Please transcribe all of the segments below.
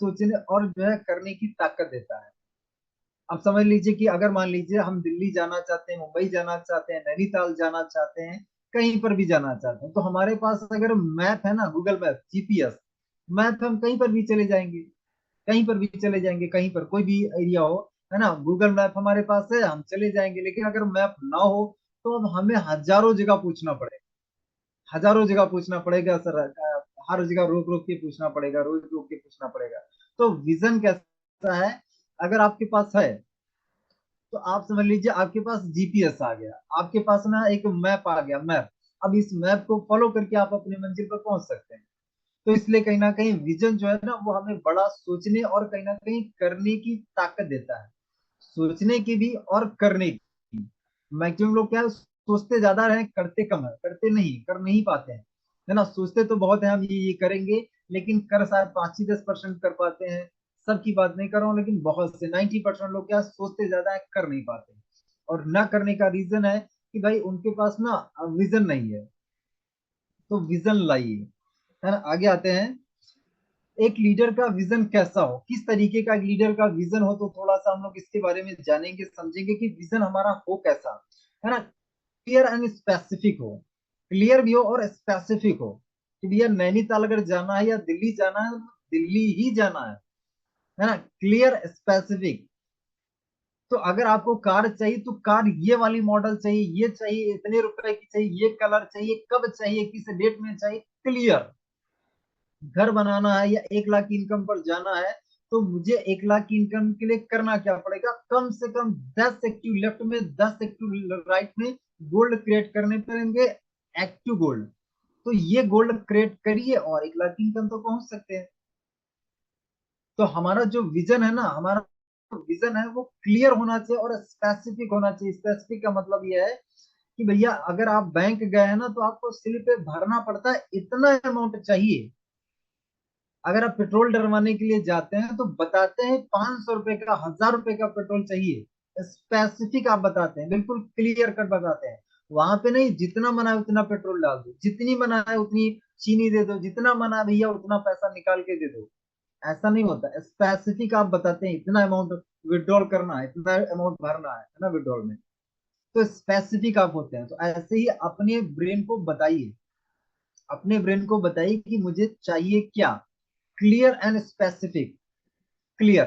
सोचने और जो है करने की ताकत देता है। अब समझ लीजिए कि अगर मान लीजिए हम दिल्ली जाना चाहते हैं, मुंबई जाना चाहते हैं, नैनीताल जाना चाहते हैं, कहीं पर भी जाना चाहते हैं, तो हमारे पास अगर मैप है ना, गूगल मैप, जीपीएस मैप, हम कहीं पर भी चले जाएंगे। कहीं पर भी चले जाएंगे, कहीं पर कोई भी एरिया हो, है ना, गूगल मैप हमारे पास है, हम चले जाएंगे। लेकिन अगर मैप ना हो तो अब हमें हजारों जगह पूछना पड़ेगा, हजारों जगह पूछना पड़ेगा सर, हर जगह रोक रोक के पूछना पड़ेगा, रोक रोक के पूछना पड़ेगा। तो विजन कैसा है, अगर आपके पास है तो आप समझ लीजिए आपके पास जीपीएस आ गया, आपके पास ना एक मैप आ गया, मैप। अब इस मैप को फॉलो करके आप अपनी मंजिल पर पहुंच सकते हैं। तो इसलिए कहीं ना कहीं विजन जो है ना, वो हमें बड़ा सोचने और कहीं ना कहीं करने की ताकत देता है। सोचने की भी और करने की। मैक्सिमम लोग क्या है, सोचते ज्यादा रहे, करते कम है, करते नहीं, कर नहीं पाते हैं, है ना। सोचते तो बहुत है, हम ये करेंगे, लेकिन कर शायद 5 ही 10% कर पाते हैं। सबकी बात नहीं कर रहा हूँ, लेकिन बहुत से 90% लोग क्या सोचते ज्यादा है, कर नहीं पाते। और ना करने का रीजन है कि भाई उनके पास ना विजन नहीं है। तो विजन लाइए, है ना। आगे आते हैं, एक लीडर का विजन कैसा हो, किस तरीके का एक लीडर का विजन हो, तो थोड़ा सा हम लोग इसके बारे में जानेंगे, समझेंगे कि विजन हमारा हो कैसा, है ना। क्लियर एंड स्पेसिफिक हो, क्लियर भी हो और स्पेसिफिक हो कि भैया नैनीताल अगर जाना है या दिल्ली जाना है, दिल्ली ही जाना है ना। Clear specific. तो अगर आपको कार चाहिए तो कार ये वाली मॉडल चाहिए, ये चाहिए, इतने रुपए की चाहिए, ये कलर चाहिए, कब चाहिए, किस डेट में चाहिए, क्लियर। घर बनाना है या 1 लाख की इनकम पर जाना है, तो मुझे 1 लाख की इनकम के लिए करना क्या पड़ेगा, कम से कम 10 एक्टिव लेफ्ट में, 10 एक्टिव राइट में गोल्ड क्रिएट करने पड़ेंगे, एक्टिव गोल्ड। तो ये गोल्ड क्रिएट करिए और 1 लाख की इनकम तो पहुंच सकते हैं। तो हमारा जो विजन है ना, हमारा विजन है वो क्लियर होना चाहिए और स्पेसिफिक होना चाहिए। स्पेसिफिक का मतलब ये है कि भैया अगर आप बैंक गए हैं ना, तो आपको स्लिप पे भरना पड़ता है, इतना अमाउंट चाहिए। अगर आप पेट्रोल डलवाने के लिए जाते हैं तो बताते हैं 500 रुपए का, 1000 रुपए का पेट्रोल चाहिए, स्पेसिफिक आप बताते हैं, बिल्कुल क्लियर कट बताते हैं। वहां पे नहीं, जितना मना है उतना पेट्रोल डाल दो, जितनी मना है उतनी चीनी दे दो, जितना मना है भैया उतना पैसा निकाल के दे दो। ऐसा नहीं होता, स्पेसिफिक आप बताते हैं, इतना अमाउंट विड्रॉल करना है, इतना अमाउंट भरना है ना विड्रॉल में। तो स्पेसिफिक आप होते हैं। तो ऐसे ही अपने ब्रेन को बताइए, अपने ब्रेन को बताइए कि मुझे चाहिए क्या, क्लियर एंड स्पेसिफिक। क्लियर,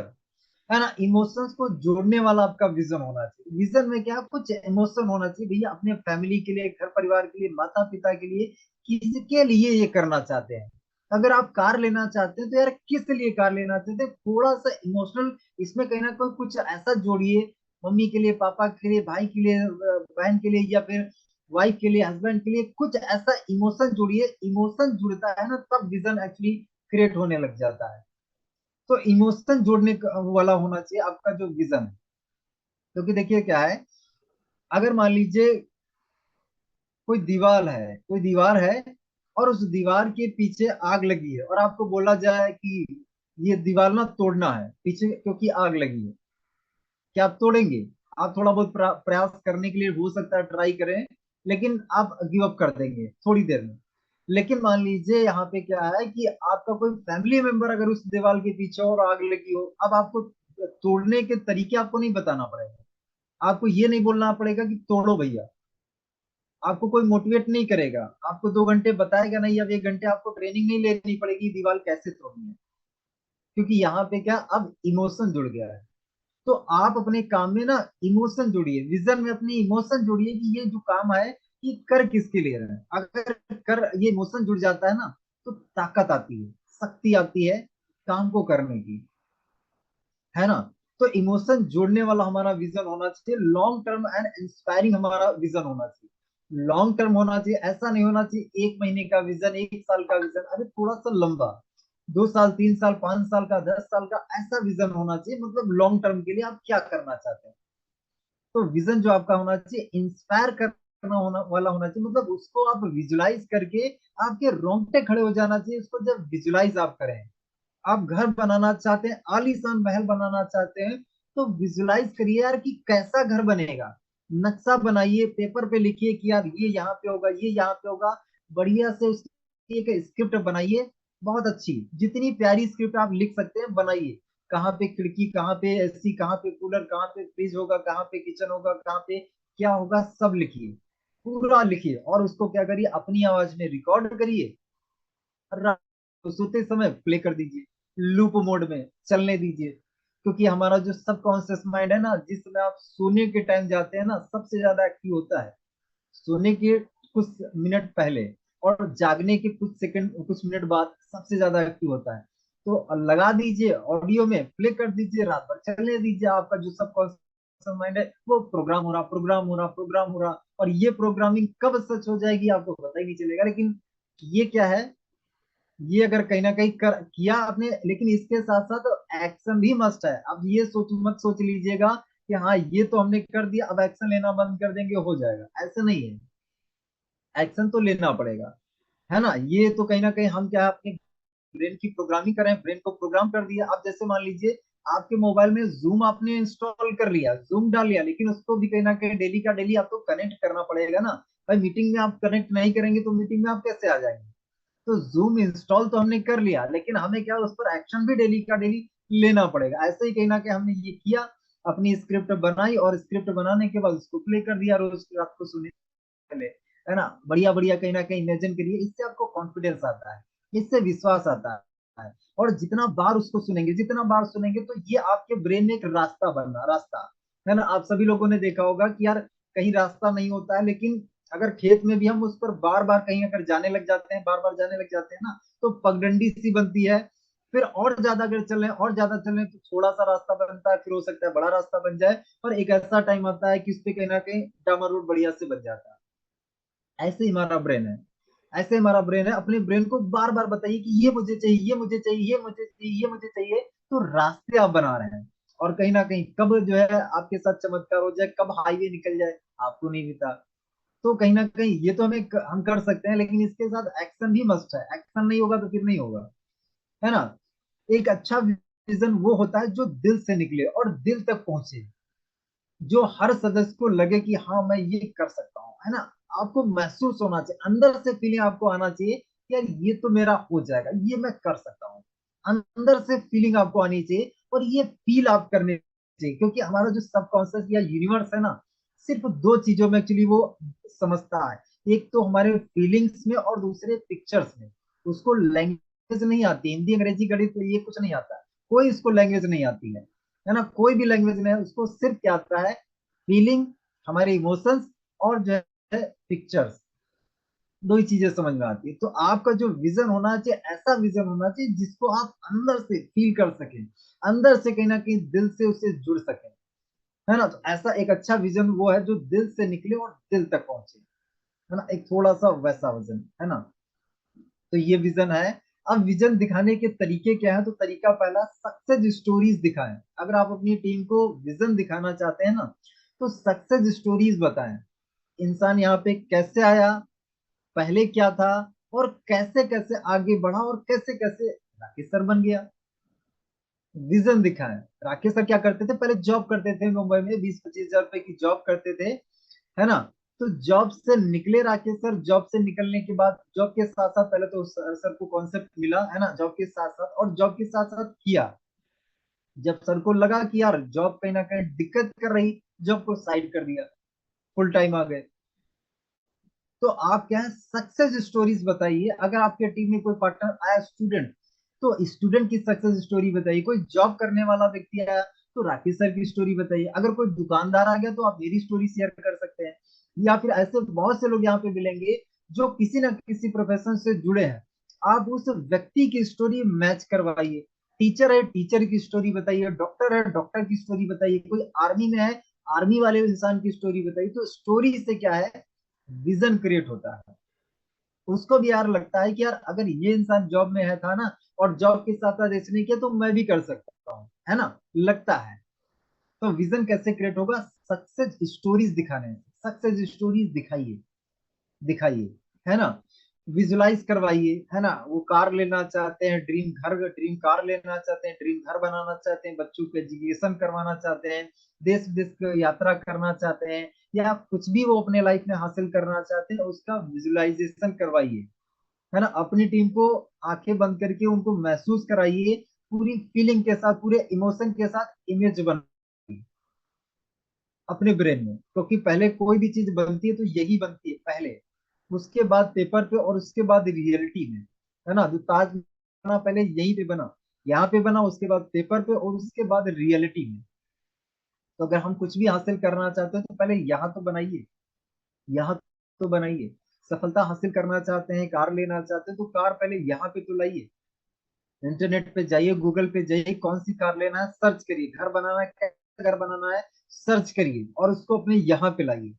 है ना। इमोशंस को जोड़ने वाला आपका विजन होना चाहिए। विजन में क्या, कुछ इमोशन होना चाहिए भैया, अपने फैमिली के लिए, घर परिवार के लिए, माता पिता के लिए, किसके लिए ये करना चाहते हैं। अगर आप कार लेना चाहते हैं तो यार किस लिए कार लेना चाहते हैं, थोड़ा सा इमोशनल इसमें कहीं ना कोई कुछ ऐसा जोड़िए। मम्मी के लिए, पापा के लिए, भाई के लिए, बहन के लिए, या फिर वाइफ के लिए, हस्बैंड के लिए, कुछ ऐसा इमोशन जोड़िए। इमोशन जुड़ता है ना, तब विजन एक्चुअली क्रिएट होने लग जाता है। तो इमोशन जोड़ने वाला होना चाहिए आपका जो विजन है। क्योंकि देखिए क्या है, अगर मान लीजिए कोई दीवार है, कोई दीवार है, और उस दीवार के पीछे आग लगी है, और आपको बोला जाए कि ये दीवार ना तोड़ना है पीछे क्योंकि आग लगी है, क्या आप तोड़ेंगे? आप थोड़ा बहुत प्रयास करने के लिए हो सकता है ट्राई करें, लेकिन आप गिव अप कर देंगे थोड़ी देर में। लेकिन मान लीजिए यहाँ पे क्या है कि आपका कोई फैमिली मेंबर अगर उस दीवार के पीछे और आग लगी हो, अब आपको तोड़ने के तरीके आपको नहीं बताना पड़ेगा। आपको ये नहीं बोलना पड़ेगा कि तोड़ो भैया, आपको कोई मोटिवेट नहीं करेगा, आपको 2 घंटे बताएगा नहीं, अब 1 घंटे आपको ट्रेनिंग नहीं लेनी पड़ेगी दीवार कैसे तोड़नी है। क्योंकि यहाँ पे क्या, अब इमोशन जुड़ गया है। तो आप अपने काम में ना इमोशन जोड़िए, विजन में अपनी इमोशन जोड़िए कि ये जो काम है कि कर किसके लिए रहे हैं। अगर कर ये इमोशन जुड़ जाता है ना, तो ताकत आती है, शक्ति आती है काम को करने की, है ना। तो इमोशन जोड़ने वाला हमारा विजन होना चाहिए, लॉन्ग टर्म एंड इंस्पायरिंग हमारा विजन होना चाहिए। लॉन्ग टर्म होना चाहिए, ऐसा नहीं होना चाहिए 1 महीने का विजन, 1 साल का विजन, अरे थोड़ा सा लंबा, 2 साल, 3 साल, 5 साल का, 10 साल का, ऐसा विजन होना चाहिए। मतलब लॉन्ग टर्म के लिए आप क्या करना चाहते हैं। तो विजन जो आपका होना चाहिए इंस्पायर करना होना वाला होना चाहिए, मतलब उसको आप विजुलाइज करके आपके रोंगटे खड़े हो जाना चाहिए। उसको जब विजुलाइज आप करें, आप घर बनाना चाहते हैं, आलीशान महल बनाना चाहते हैं, तो विजुलाइज करिए यार कि कैसा घर बनेगा। नक्शा बनाइए, पेपर पे लिखिए कि यार ये यहाँ पे होगा, ये यहाँ पे होगा, बढ़िया से उसकी एक स्क्रिप्ट बनाइए। बहुत अच्छी, जितनी प्यारी स्क्रिप्ट आप लिख सकते हैं बनाइए। कहाँ पे खिड़की, कहाँ पे एसी, कहाँ पे कूलर, कहाँ पे फ्रिज होगा, कहाँ पे किचन होगा, कहाँ पे क्या होगा, सब लिखिए, पूरा लिखिए, और उसको क्या करिए, अपनी आवाज में रिकॉर्ड करिए, और रात को सोते समय प्ले कर दीजिए, लूप मोड में चलने दीजिए। क्योंकि हमारा जो सबकॉन्शियस माइंड है ना, जिसमें आप सोने के टाइम जाते हैं ना, सबसे ज्यादा एक्टिव होता है सोने के कुछ मिनट पहले, और जागने के कुछ सेकंड, कुछ मिनट बाद सबसे ज्यादा एक्टिव होता है। तो लगा दीजिए, ऑडियो में प्ले कर दीजिए, रात भर चलने दीजिए, आपका जो सबकॉन्शियस माइंड है वो प्रोग्राम हो रहा, प्रोग्राम हो रहा, प्रोग्राम हो रहा। और ये प्रोग्रामिंग कब सच हो जाएगी आपको पता ही नहीं चलेगा। लेकिन ये क्या है, ये अगर कहीं ना कहीं कर किया आपने, लेकिन इसके साथ साथ एक्शन भी मस्ट है। अब ये मत सोच लीजिएगा कि हाँ ये तो हमने कर दिया, अब एक्शन लेना बंद कर देंगे हो जाएगा, ऐसा नहीं है। एक्शन तो लेना पड़ेगा, है ना। ये तो कहीं ना कहीं हम क्या है, अपने ब्रेन की प्रोग्रामिंग करें, ब्रेन को प्रोग्राम कर दिया। अब जैसे मान लीजिए आपके मोबाइल में जूम आपने इंस्टॉल कर लिया, जूम डाल लिया, लेकिन उसको भी कहीं ना कहीं डेली का डेली आपको कनेक्ट करना पड़ेगा ना। भाई मीटिंग में आप कनेक्ट नहीं करेंगे तो मीटिंग में आप कैसे आ जाएंगे। तो जूम इंस्टॉल तो हमने कर लिया, लेकिन हमें क्या उस पर एक्शन भी डेली का डेली लेना पड़ेगा। ऐसे ही कहीं ना कहीं हमने ये किया, अपनी स्क्रिप्ट बनाई, और स्क्रिप्ट बनाने के बाद उसको प्ले कर दिया, रोज रात को सुने चले, है ना, बढ़िया बढ़िया कहीं ना कहीं इमेजिन करिए। इससे आपको कॉन्फिडेंस आता है, इससे विश्वास आता है। और जितना बार उसको सुनेंगे, जितना बार सुनेंगे, तो ये आपके ब्रेन में एक रास्ता बनना, रास्ता, है ना। आप सभी लोगों ने देखा होगा कि यार कहीं रास्ता नहीं होता है, लेकिन अगर खेत में भी हम उस पर बार बार कहीं अगर जाने लग जाते हैं, बार बार जाने लग जाते हैं ना, तो पगडंडी सी बनती है। फिर और ज्यादा अगर चलें, और ज्यादा चलें, तो थोड़ा सा रास्ता बनता है, फिर हो सकता है बड़ा रास्ता बन जाए, और एक ऐसा टाइम आता है कि उस पे कहीं ना कहीं डामर रोड बढ़िया से बन जाता है। ऐसे ही हमारा ब्रेन है, ऐसे हमारा ब्रेन है। अपने ब्रेन को बार बार बताइए कि ये मुझे चाहिए, ये मुझे चाहिए, ये मुझे चाहिए, ये मुझे चाहिए। तो रास्ते आप बना रहे हैं। और कहीं ना कहीं कब जो है आपके साथ चमत्कार हो जाए, कब हाईवे निकल जाए, आपको नहीं पता। तो कहीं ना कहीं ये तो हम कर सकते हैं, लेकिन इसके साथ एक्शन भी मस्ट है। एक्शन नहीं होगा तो फिर नहीं होगा, है ना। एक अच्छा विजन वो होता है जो दिल से निकले और दिल तक पहुंचे, जो हर सदस्य को लगे कि हाँ मैं ये कर सकता हूँ, है ना। आपको महसूस होना चाहिए, अंदर से फीलिंग आपको आना चाहिए कि यार ये तो मेरा हो जाएगा, ये मैं कर सकता हूँ। अंदर से फीलिंग आपको आनी चाहिए, और ये फील आप करने चाहिए। क्योंकि हमारा जो सबकॉन्शियस या यूनिवर्स है ना, सिर्फ दो चीजों में एक्चुअली वो समझता है। एक तो हमारे फीलिंग्स में, और दूसरे पिक्चर्स में। उसको लैंग्वेज नहीं आती, हिंदी अंग्रेजी गणित ये कुछ नहीं आता, कोई इसको लैंग्वेज नहीं आती है ना। कोई भी लैंग्वेज नहीं है, उसको सिर्फ क्या आता है, फीलिंग, हमारे इमोशंस, और जो है पिक्चर्स। दो ही चीजें समझ में आती है। तो आपका जो विजन होना चाहिए, ऐसा विजन होना चाहिए जिसको आप अंदर से फील कर सकें, अंदर से कहीं ना कहीं दिल से उससे जुड़ सकें, है ना। तो ऐसा एक अच्छा विजन वो है जो दिल से निकले और दिल तक पहुंचे, है ना। एक थोड़ा सा वैसा विजन, है ना। तो ये विजन है। अब विजन दिखाने के तरीके क्या है, तो तरीका पहला, सक्सेस स्टोरीज दिखाएं। अगर आप अपनी टीम को विजन दिखाना चाहते हैं ना, तो सक्सेस स्टोरीज बताएं। इंसान यहाँ पे कैसे आया, पहले क्या था, और कैसे कैसे आगे बढ़ा, और कैसे कैसे राकेश सर बन गया। विजन दिखाएं। राकेश सर क्या करते थे, पहले जॉब करते थे मुंबई में, 20-25 हजार रुपए की जॉब करते थे, है ना। तो जॉब से निकले राकेश सर, जॉब से निकलने के बाद जॉब के साथ साथ, पहले तो सर को कॉन्सेप्ट मिला, है ना, जॉब के साथ साथ, और जॉब के साथ साथ किया। जब सर को लगा कि यार जॉब कहीं ना कहीं दिक्कत कर रही, जॉब को साइड कर दिया, फुल टाइम आ गए। तो आप क्या है, सक्सेस स्टोरीज बताइए। अगर आपके टीम में कोई पार्टनर आया स्टूडेंट, तो स्टूडेंट की सक्सेस स्टोरी बताइए। कोई जॉब करने वाला व्यक्ति आया, तो राकेश सर की स्टोरी बताइए। अगर कोई दुकानदार आ गया, तो आप मेरी स्टोरी शेयर कर सकते हैं। या फिर ऐसे बहुत से लोग यहाँ पे मिलेंगे जो किसी ना किसी प्रोफेशन से जुड़े हैं। आप उस व्यक्ति की स्टोरी मैच करवाइए। टीचर है, टीचर की स्टोरी बताइए। डॉक्टर है, डॉक्टर की स्टोरी बताइए। कोई आर्मी में है, आर्मी वाले इंसान की स्टोरी बताइए। तो स्टोरी से क्या है, विजन क्रिएट होता है। उसको भी यार लगता है कि यार अगर ये इंसान जॉब में है था ना, और जॉब के साथ साथ इसने किया, तो मैं भी कर सकता हूँ, है ना, लगता है। तो विजन कैसे क्रिएट होगा, सक्सेस स्टोरीज दिखाने, सक्सेस स्टोरीज दिखाइए, दिखाइए, है ना। विजुलाइज करवाइए, है ना। वो कार लेना चाहते हैं, ड्रीम घर, ड्रीम कार लेना चाहते हैं, ड्रीम घर बनाना चाहते हैं, बच्चों को एजुकेशन करवाना चाहते हैं, देश विदेश की यात्रा करना चाहते हैं, या कुछ भी वो अपने लाइफ में हासिल करना चाहते हैं, उसका विजुलाइजेशन करवाइए, है ना। अपनी टीम को आंखें बंद करके उनको महसूस कराइए, पूरी फीलिंग के साथ, पूरे इमोशन के साथ इमेज बनाइए अपने ब्रेन में, क्योंकि पहले कोई भी चीज बनती है तो यही बनती है पहले, उसके बाद पेपर पे, और उसके बाद रियलिटी में, है ना। जो ताज बना पहले यहीं पे बना, यहाँ पे बना, उसके बाद पेपर पे, और उसके बाद रियलिटी में। तो अगर हम कुछ भी हासिल करना चाहते हैं तो पहले यहाँ तो बनाइए, यहाँ तो बनाइए। सफलता हासिल करना चाहते हैं, कार लेना चाहते हैं, तो कार पहले यहाँ पे तो लाइए। इंटरनेट पे जाइए, गूगल पे जाइए, कौन सी कार लेना है सर्च करिए, घर बनाना है, कैसा घर बनाना है सर्च करिए, और उसको अपने यहाँ पे लाइए।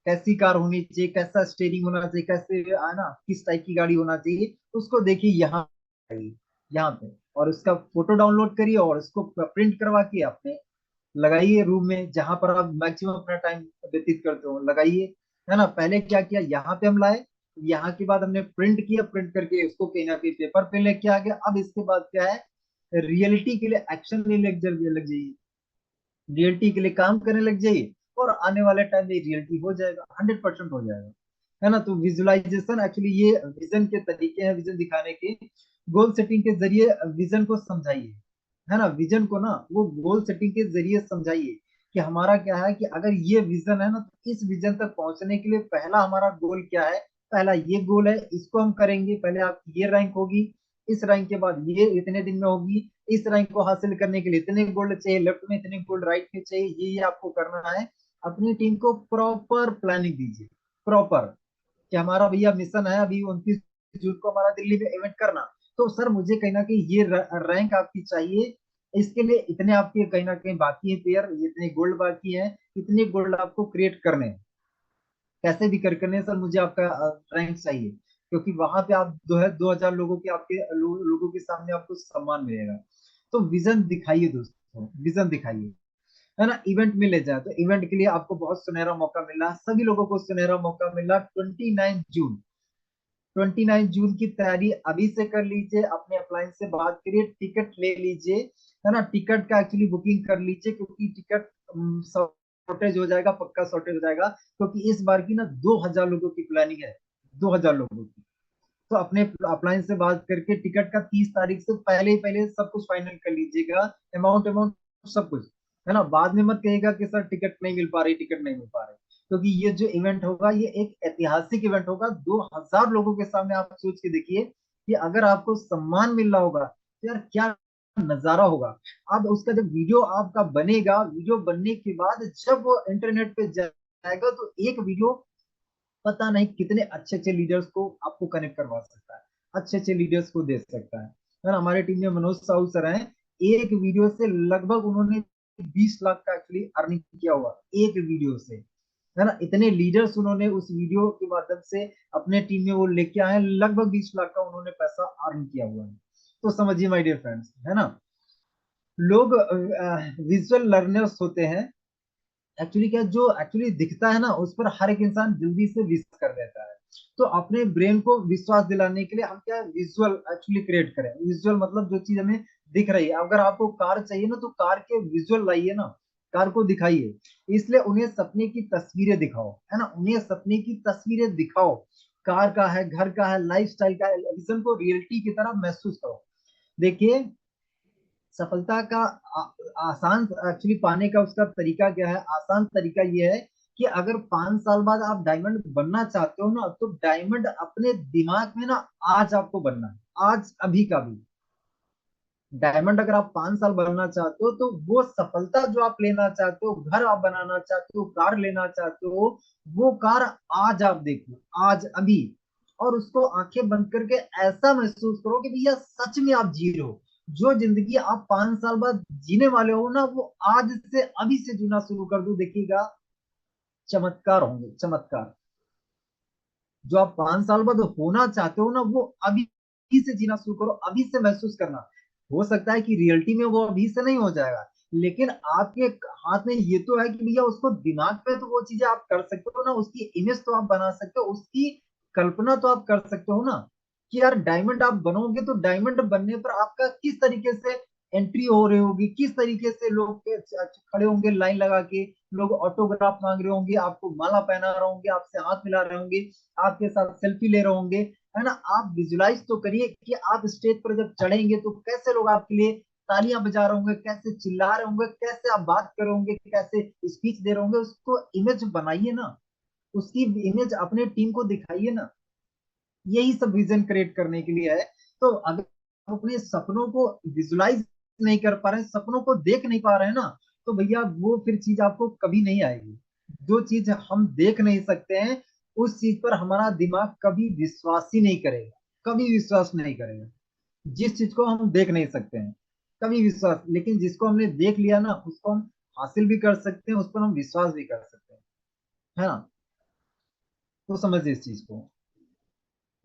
कैसी कार होनी चाहिए, कैसा स्टेयरिंग होना चाहिए, कैसे है ना, किस टाइप की गाड़ी होना चाहिए, उसको देखिए यहाँ आइए, यहाँ पे, और उसका फोटो डाउनलोड करिए और उसको प्रिंट करवा के अपने लगाइए रूम में, जहां पर आप मैक्सिमम अपना टाइम व्यतीत करते हो, लगाइए। है ना। पहले क्या किया, यहाँ पे हम लाए, यहाँ के बाद हमने प्रिंट किया, प्रिंट करके उसको कहीं ना कहीं पेपर पे लेके आ गया। अब इसके बाद क्या है, रियलिटी के लिए एक्शन लेने लग जाइए, रियलिटी के लिए काम करने लग जाइए, और आने वाले टाइम में रियलिटी हो जाएगा, 100% हो जाएगा। है ना। तो विजुअलाइजेशन एक्चुअली ये विजन के तरीके हैं, विजन दिखाने के। गोल सेटिंग के जरिए विजन को समझाइए, है ना। विजन को ना वो गोल सेटिंग के जरिए समझाइए कि हमारा क्या है, कि अगर ये विजन है ना, तो इस विजन तक पहुंचने के लिए पहला हमारा गोल क्या है, पहला ये गोल है, इसको हम करेंगे, पहले आप ये रैंक होगी, इस रैंक के बाद ये इतने दिन में होगी, इस रैंक को हासिल करने के लिए इतने गोल्ड चाहिए, लेफ्ट में इतने गोल्ड, राइट में चाहिए, ये आपको करना है। अपनी टीम को प्रॉपर प्लानिंग दीजिए, प्रॉपर, कि हमारा भैया मिशन है अभी 29 जून को हमारा दिल्ली में इवेंट करना, तो सर मुझे कहीं ना कहीं ये रैंक आपकी चाहिए, इसके लिए इतने आपके कहीं ना कहीं बाकी है पेयर, इतने गोल्ड बाकी है, इतने गोल्ड आपको क्रिएट करने हैं, कैसे भी करने हैं सर, मुझे आपका रैंक चाहिए, क्योंकि वहां पे आप 2000 लोगों के आपके लोगों के सामने आपको सम्मान मिलेगा। तो विजन दिखाइए दोस्तों, विजन दिखाइए, है ना। इवेंट में ले जाए तो इवेंट के लिए आपको बहुत सुनहरा मौका मिला, सभी लोगों को सुनहरा मौका मिला। 29 जून, 29 जून की तैयारी अभी से कर लीजिए, अपने अप्लायंस से बात करिए, टिकट ले लीजिए, है ना। टिकट का एक्चुअली बुकिंग कर लीजिए, क्योंकि टिकट शॉर्टेज हो जाएगा, पक्का शॉर्टेज हो जाएगा, क्योंकि इस बार की ना 2000 लोगों की प्लानिंग है, 2000 लोगों की। तो अपने अप्लायंस से बात करके टिकट का 30 तारीख से पहले ही पहले सब कुछ फाइनल कर लीजिएगा, अमाउंट अमाउंट सब कुछ, है ना। बाद में मत कहिएगा कि सर टिकट नहीं मिल पा रही, टिकट नहीं मिल पा रही, क्योंकि ये जो इवेंट होगा ये एक ऐतिहासिक इवेंट होगा, 2000 लोगों के सामने। आप सोच के देखिए कि अगर आपको सम्मान मिल रहा होगा तो यार क्या नजारा होगा। अब उसका जब वीडियो आपका बनेगा, वीडियो बनने के बाद जब वो इंटरनेट पे जाएगा, तो एक वीडियो पता नहीं कितने अच्छे अच्छे लीडर्स को आपको कनेक्ट करवा सकता है, अच्छे अच्छे लीडर्स को दे सकता है ना। हमारे टीम में मनोज साहू सर हैं, एक वीडियो से लगभग उन्होंने 20 लाख का एक्चुअली अर्निंग किया हुआ, एक वीडियो से, है ना। इतने लीडर्स उन्होंने उस वीडियो के माध्यम से अपने टीम में वो लेके आए हैं, लगभग 20 लाख का उन्होंने पैसा अर्न किया हुआ है। तो समझिए माय डियर फ्रेंड्स, है ना। लोग विजुअल लर्नर्स होते हैं, एक्चुअली क्या, जो एक्चुअली दिखता है ना उस पर हर एक इंसान जल्दी से विश्वास कर देता है। तो अपने ब्रेन को विश्वास दिलाने के लिए हम क्या विजुअल एक्चुअली क्रिएट करें। विजुअल मतलब जो चीज हमें दिख रही है, अगर आपको कार चाहिए ना तो कार के विजुअल लाइए ना, कार को दिखाइए। इसलिए उन्हें सपने की तस्वीरें दिखाओ, है ना, उन्हें सपने की तस्वीरें दिखाओ, कार का है, घर का है, लाइफ स्टाइल का है, विजन को रियलिटी की तरह महसूस करो। देखिए, सफलता का आसान एक्चुअली पाने का उसका तरीका क्या है, आसान तरीका ये है कि अगर 5 साल बाद आप डायमंड बनना चाहते हो ना, तो डायमंड अपने दिमाग में ना आज आपको बनना है, आज अभी का भी। डायमंड अगर आप 5 साल बनना चाहते हो, तो वो सफलता जो आप लेना चाहते हो, घर आप बनाना चाहते हो, कार लेना चाहते हो, वो कार आज आप देखो, आज अभी, और उसको आंखें बंद करके ऐसा महसूस करो कि भैया सच में आप जी रहे हो। जो जिंदगी आप 5 साल बाद जीने वाले हो ना, वो आज से अभी से जीना शुरू कर दो, देखिएगा चमत्कार होंगे, चमत्कार। जो आप 5 साल बाद होना चाहते हो ना, वो अभी से जीना शुरू करो, अभी से महसूस करना। हो सकता है कि रियलिटी में वो अभी से नहीं हो जाएगा, लेकिन आपके हाथ में ये तो है कि भैया उसको दिमाग पे तो वो चीजें आप कर सकते हो ना, उसकी इमेज तो आप बना सकते हो, उसकी कल्पना तो आप कर सकते हो ना, कि यार डायमंड आप बनोगे तो डायमंड बनने पर आपका किस तरीके से एंट्री हो रही होगी, किस तरीके से लोग खड़े होंगे लाइन लगा के, लोग ऑटोग्राफ मांग रहे होंगे, आपको माला पहना रहे होंगे, आपसे हाथ मिला रहे होंगे, आपके साथ सेल्फी ले रहे होंगे। है ना। आप विजुलाइज तो करिए कि आप स्टेज पर जब चढ़ेंगे तो कैसे लोग आपके लिए तालियां बजा रहे होंगे, कैसे चिल्ला रहे होंगे, कैसे आप बात करोगे, कैसे स्पीच दे रहे होंगे, उसको इमेज बनाइए ना, उसकी इमेज अपने टीम को दिखाइए ना। यही सब विजन क्रिएट करने के लिए है। तो अगर आप अपने सपनों को विजुलाइज नहीं कर पा रहे हैं, सपनों को देख नहीं पा रहे हैं ना, तो भैया वो फिर चीज आपको कभी नहीं आएगी। जो चीज हम देख नहीं सकते हैं, उस चीज पर हमारा दिमाग कभी विश्वास ही नहीं करेगा, कभी विश्वास नहीं करेगा। जिस चीज को हम देख नहीं सकते हैं, कभी विश्वास, लेकिन जिसको हमने देख लिया ना, उसको हम हासिल भी कर सकते हैं, उस पर हम विश्वास भी कर सकते हैं, है ना। तो समझिए इस चीज को।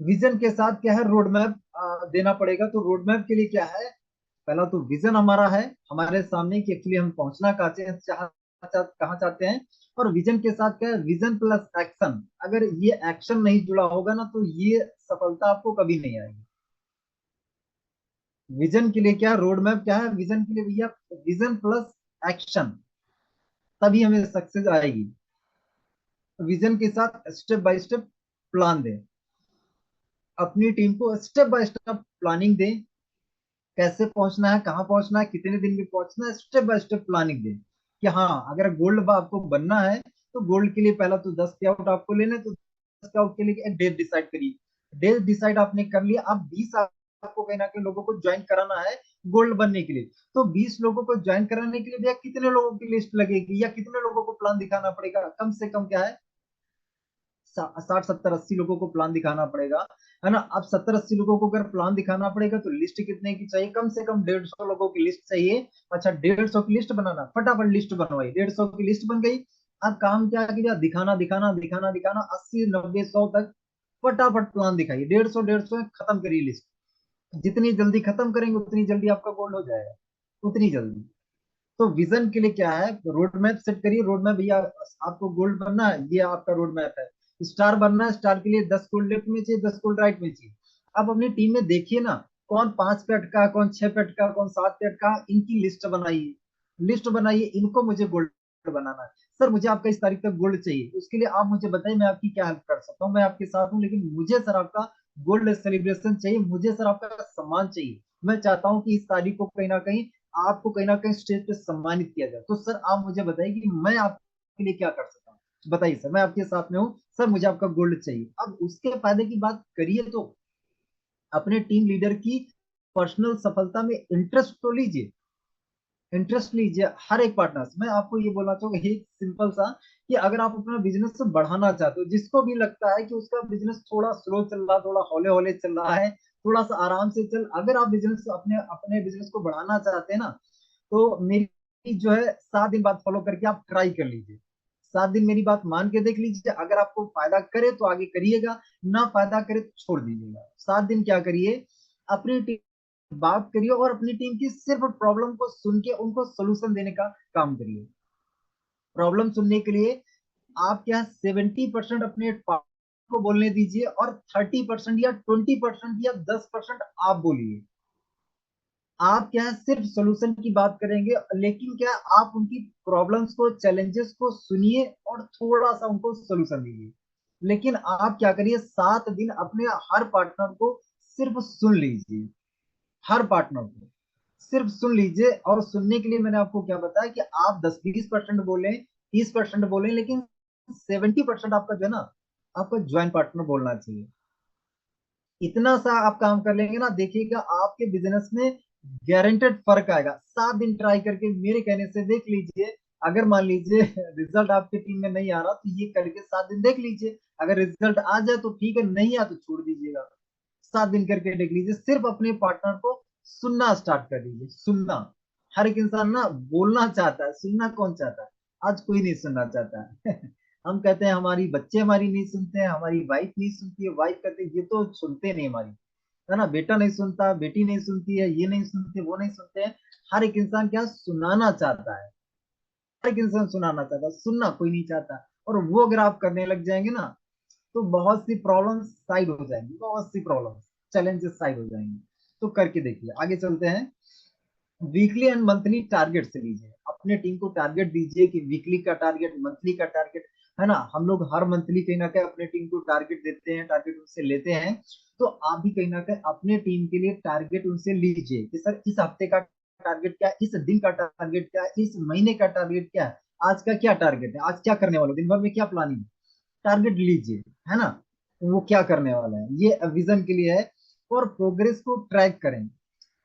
विजन के साथ क्या है, रोड मैप देना पड़ेगा। तो रोड मैप के लिए क्या है, पहला तो विजन हमारा है हमारे सामने कि एक्चुअली हम पहुंचना कहाँ चाहते हैं। और विजन के साथ क्या है, विजन प्लस एक्शन। अगर ये एक्शन नहीं जुड़ा होगा ना, तो ये सफलता आपको कभी नहीं आएगी। विजन के लिए क्या, रोड मैप क्या है, विजन के लिए भैया विजन प्लस एक्शन, तभी हमें सक्सेस आएगी। विजन के साथ स्टेप बाय स्टेप प्लान दें, अपनी टीम को स्टेप बाय स्टेप प्लानिंग दें, कैसे पहुंचना है, कहाँ पहुंचना है, कितने दिन में पहुंचना है, स्टेप बाय स्टेप प्लानिंग दें। कि हाँ, अगर गोल्ड आपको बनना है, तो गोल्ड के लिए पहला तो 10 पे आउट आपको लेने, तो 10 पे आउट के लिए एक डेट डिसाइड करिए। डेट डिसाइड आपने कर लिया, अब 20 आपको कहीं ना कहीं लोगों को ज्वाइन कराना है गोल्ड बनने के लिए। तो 20 लोगों को ज्वाइन कराने के लिए भैया कितने लोगों की लिस्ट लगेगी, या कितने लोगों को प्लान दिखाना पड़ेगा, कम से कम क्या है, 60 70 80 लोगों को प्लान दिखाना पड़ेगा, है ना। अब 70 80 लोगों को अगर प्लान दिखाना पड़ेगा, तो लिस्ट कितने की चाहिए, कम से कम 150 लोगों की लिस्ट चाहिए। अच्छा, 150 की लिस्ट बनाना, फटाफट लिस्ट बनवाई, 150 की लिस्ट बन गई। अब काम क्या किया, दिखाना दिखाना दिखाना दिखाना, 80 90 100 तक फटाफट प्लान दिखाइए, 150 150 खत्म करिए लिस्ट। जितनी जल्दी खत्म करेंगे उतनी जल्दी आपका गोल्ड हो जाएगा, उतनी जल्दी। तो विजन के लिए क्या है, रोड मैप सेट करिए। रोड मैप भैया, आपको गोल्ड बनना है, ये आपका रोड मैप है। स्टार बनना है, स्टार के लिए 10 गोल्ड लेफ्ट में चाहिए, 10 गोल्ड राइट में चाहिए। आप अपनी टीम में देखिए ना, कौन 5 पे अटका, कौन 6 पे अटका, कौन 7 पे अटका, इनकी लिस्ट बनाइए। लिस्ट बनाइए, इनको मुझे गोल्ड बनाना है। सर मुझे आपका इस तारीख तक गोल्ड चाहिए, उसके लिए आप मुझे बताइए, मैं आपकी क्या हेल्प कर सकता हूँ, मैं आपके साथ हूँ, लेकिन मुझे सर आपका गोल्ड सेलिब्रेशन चाहिए, मुझे सर आपका सम्मान चाहिए। मैं चाहता हूँ कि इस तारीख को कहीं ना कहीं आपको कहीं ना कहीं स्टेज पे सम्मानित किया जाए। तो सर आप मुझे बताइए कि मैं आपके लिए क्या कर सकता हूँ, बताइए सर, मैं आपके साथ में हूँ, सर मुझे आपका गोल्ड चाहिए। अब उसके फायदे की बात करिए, तो अपने टीम लीडर की पर्सनल सफलता में इंटरेस्ट तो लीजिए, इंटरेस्ट लीजिए। हर एक पार्टनर, मैं आपको ये बोलना चाहूंगा एक सिंपल सा, कि अगर आप अपना बिजनेस बढ़ाना चाहते हो, जिसको भी लगता है कि उसका बिजनेस थोड़ा स्लो चल रहा, थोड़ा हौले हौले चल रहा है, थोड़ा सा आराम से चल, अगर आप बिजनेस अपने अपने बिजनेस को बढ़ाना चाहते हैं ना, तो मेरी जो है 7 दिन बाद फॉलो करके आप ट्राई कर लीजिए। 7 दिन मेरी बात मान के देख लीजिए, अगर आपको फायदा करे तो आगे करिएगा, ना फायदा करे तो छोड़ दीजिएगा। 7 दिन क्या करिए, अपनी टीम बात करिए, और अपनी टीम की सिर्फ प्रॉब्लम को सुन के उनको सोल्यूशन देने का काम करिए। प्रॉब्लम सुनने के लिए आप क्या 70% अपने पार्टनर को बोलने दीजिए, और 30% या 20% या 10% आप बोलिए। आप क्या है, सिर्फ सोल्यूशन की बात करेंगे, लेकिन क्या आप उनकी प्रॉब्लम्स को, चैलेंजेस को सुनिए, और थोड़ा सा उनको सोल्यूशन दीजिए। लेकिन आप क्या करिए, 7 दिन अपने हर पार्टनर को सिर्फ सुन लीजिए, हर पार्टनर को सिर्फ सुन लीजिए। और सुनने के लिए मैंने आपको क्या बताया, कि आप 10 20% बोले, 30% बोले, लेकिन 70% आपका जो है ना, आपका ज्वाइंट पार्टनर बोलना चाहिए। इतना सा आप काम कर लेंगे ना, देखिएगा आपके बिजनेस में गारंटेड फर्क आएगा। 7 दिन ट्राई करके मेरे कहने से देख लीजिए, अगर मान लीजिए रिजल्ट आपकी टीम में नहीं आ रहा, तो ये करके 7 दिन देख लीजिए। अगर रिजल्ट आ जाए तो ठीक है, नहीं आ तो छोड़ दीजिएगा। 7 दिन करके देख लीजिए, सिर्फ अपने पार्टनर को सुनना स्टार्ट कर दीजिए, सुनना। हर एक इंसान ना बोलना चाहता है, सुनना कौन चाहता है, आज कोई नहीं सुनना चाहता है। हम कहते हैं हमारी बच्चे हमारी नहीं सुनते हैं, हमारी वाइफ नहीं सुनती है, वाइफ कहते हैं ये तो सुनते नहीं हमारी, है ना, बेटा नहीं सुनता, बेटी नहीं सुनती है, ये नहीं सुनते, वो नहीं सुनते हैं। हर एक इंसान क्या सुनाना चाहता है, हर एक इंसान सुनाना चाहता है, सुनना कोई नहीं चाहता। और वो अगर आप करने लग जाएंगे ना, तो बहुत सी प्रॉब्लम्स साइड हो जाएंगी, बहुत सी प्रॉब्लम्स, चैलेंजेस साइड हो जाएंगे। तो करके देखिए, आगे चलते हैं। वीकली एंड मंथली टारगेट से लीजिए, अपने टीम को टारगेट दीजिए, कि वीकली का टारगेट, मंथली का टारगेट। है ना। हम लोग हर मंथली कहीं ना कहीं अपने टीम को टारगेट देते हैं, टारगेट उनसे लेते हैं। तो आप भी कहीं ना कहीं अपने टीम के लिए टारगेट उनसे लीजिए कि सर इस हफ्ते का टारगेट क्या है, इस दिन का टारगेट क्या है, इस महीने का टारगेट क्या है, आज का क्या टारगेट है, आज क्या करने वाले हो, दिन भर में क्या प्लानिंग है, टारगेट लीजिए, है ना। वो क्या करने वाला है ये विजन के लिए है। और प्रोग्रेस को ट्रैक करें,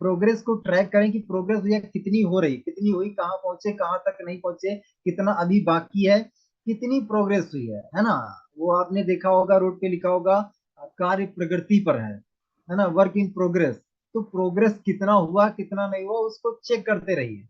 प्रोग्रेस को ट्रैक करें कि प्रोग्रेस भैया कितनी हो रही, कितनी हुई, कहाँ पहुंचे, कहाँ तक नहीं पहुंचे, कितना अभी बाकी है, कितनी प्रोग्रेस हुई है ना। वो आपने देखा होगा रोड पे लिखा होगा कार्य प्रगति पर है ना, वर्क इन प्रोग्रेस। तो प्रोग्रेस कितना हुआ कितना नहीं हुआ उसको चेक करते रहिए।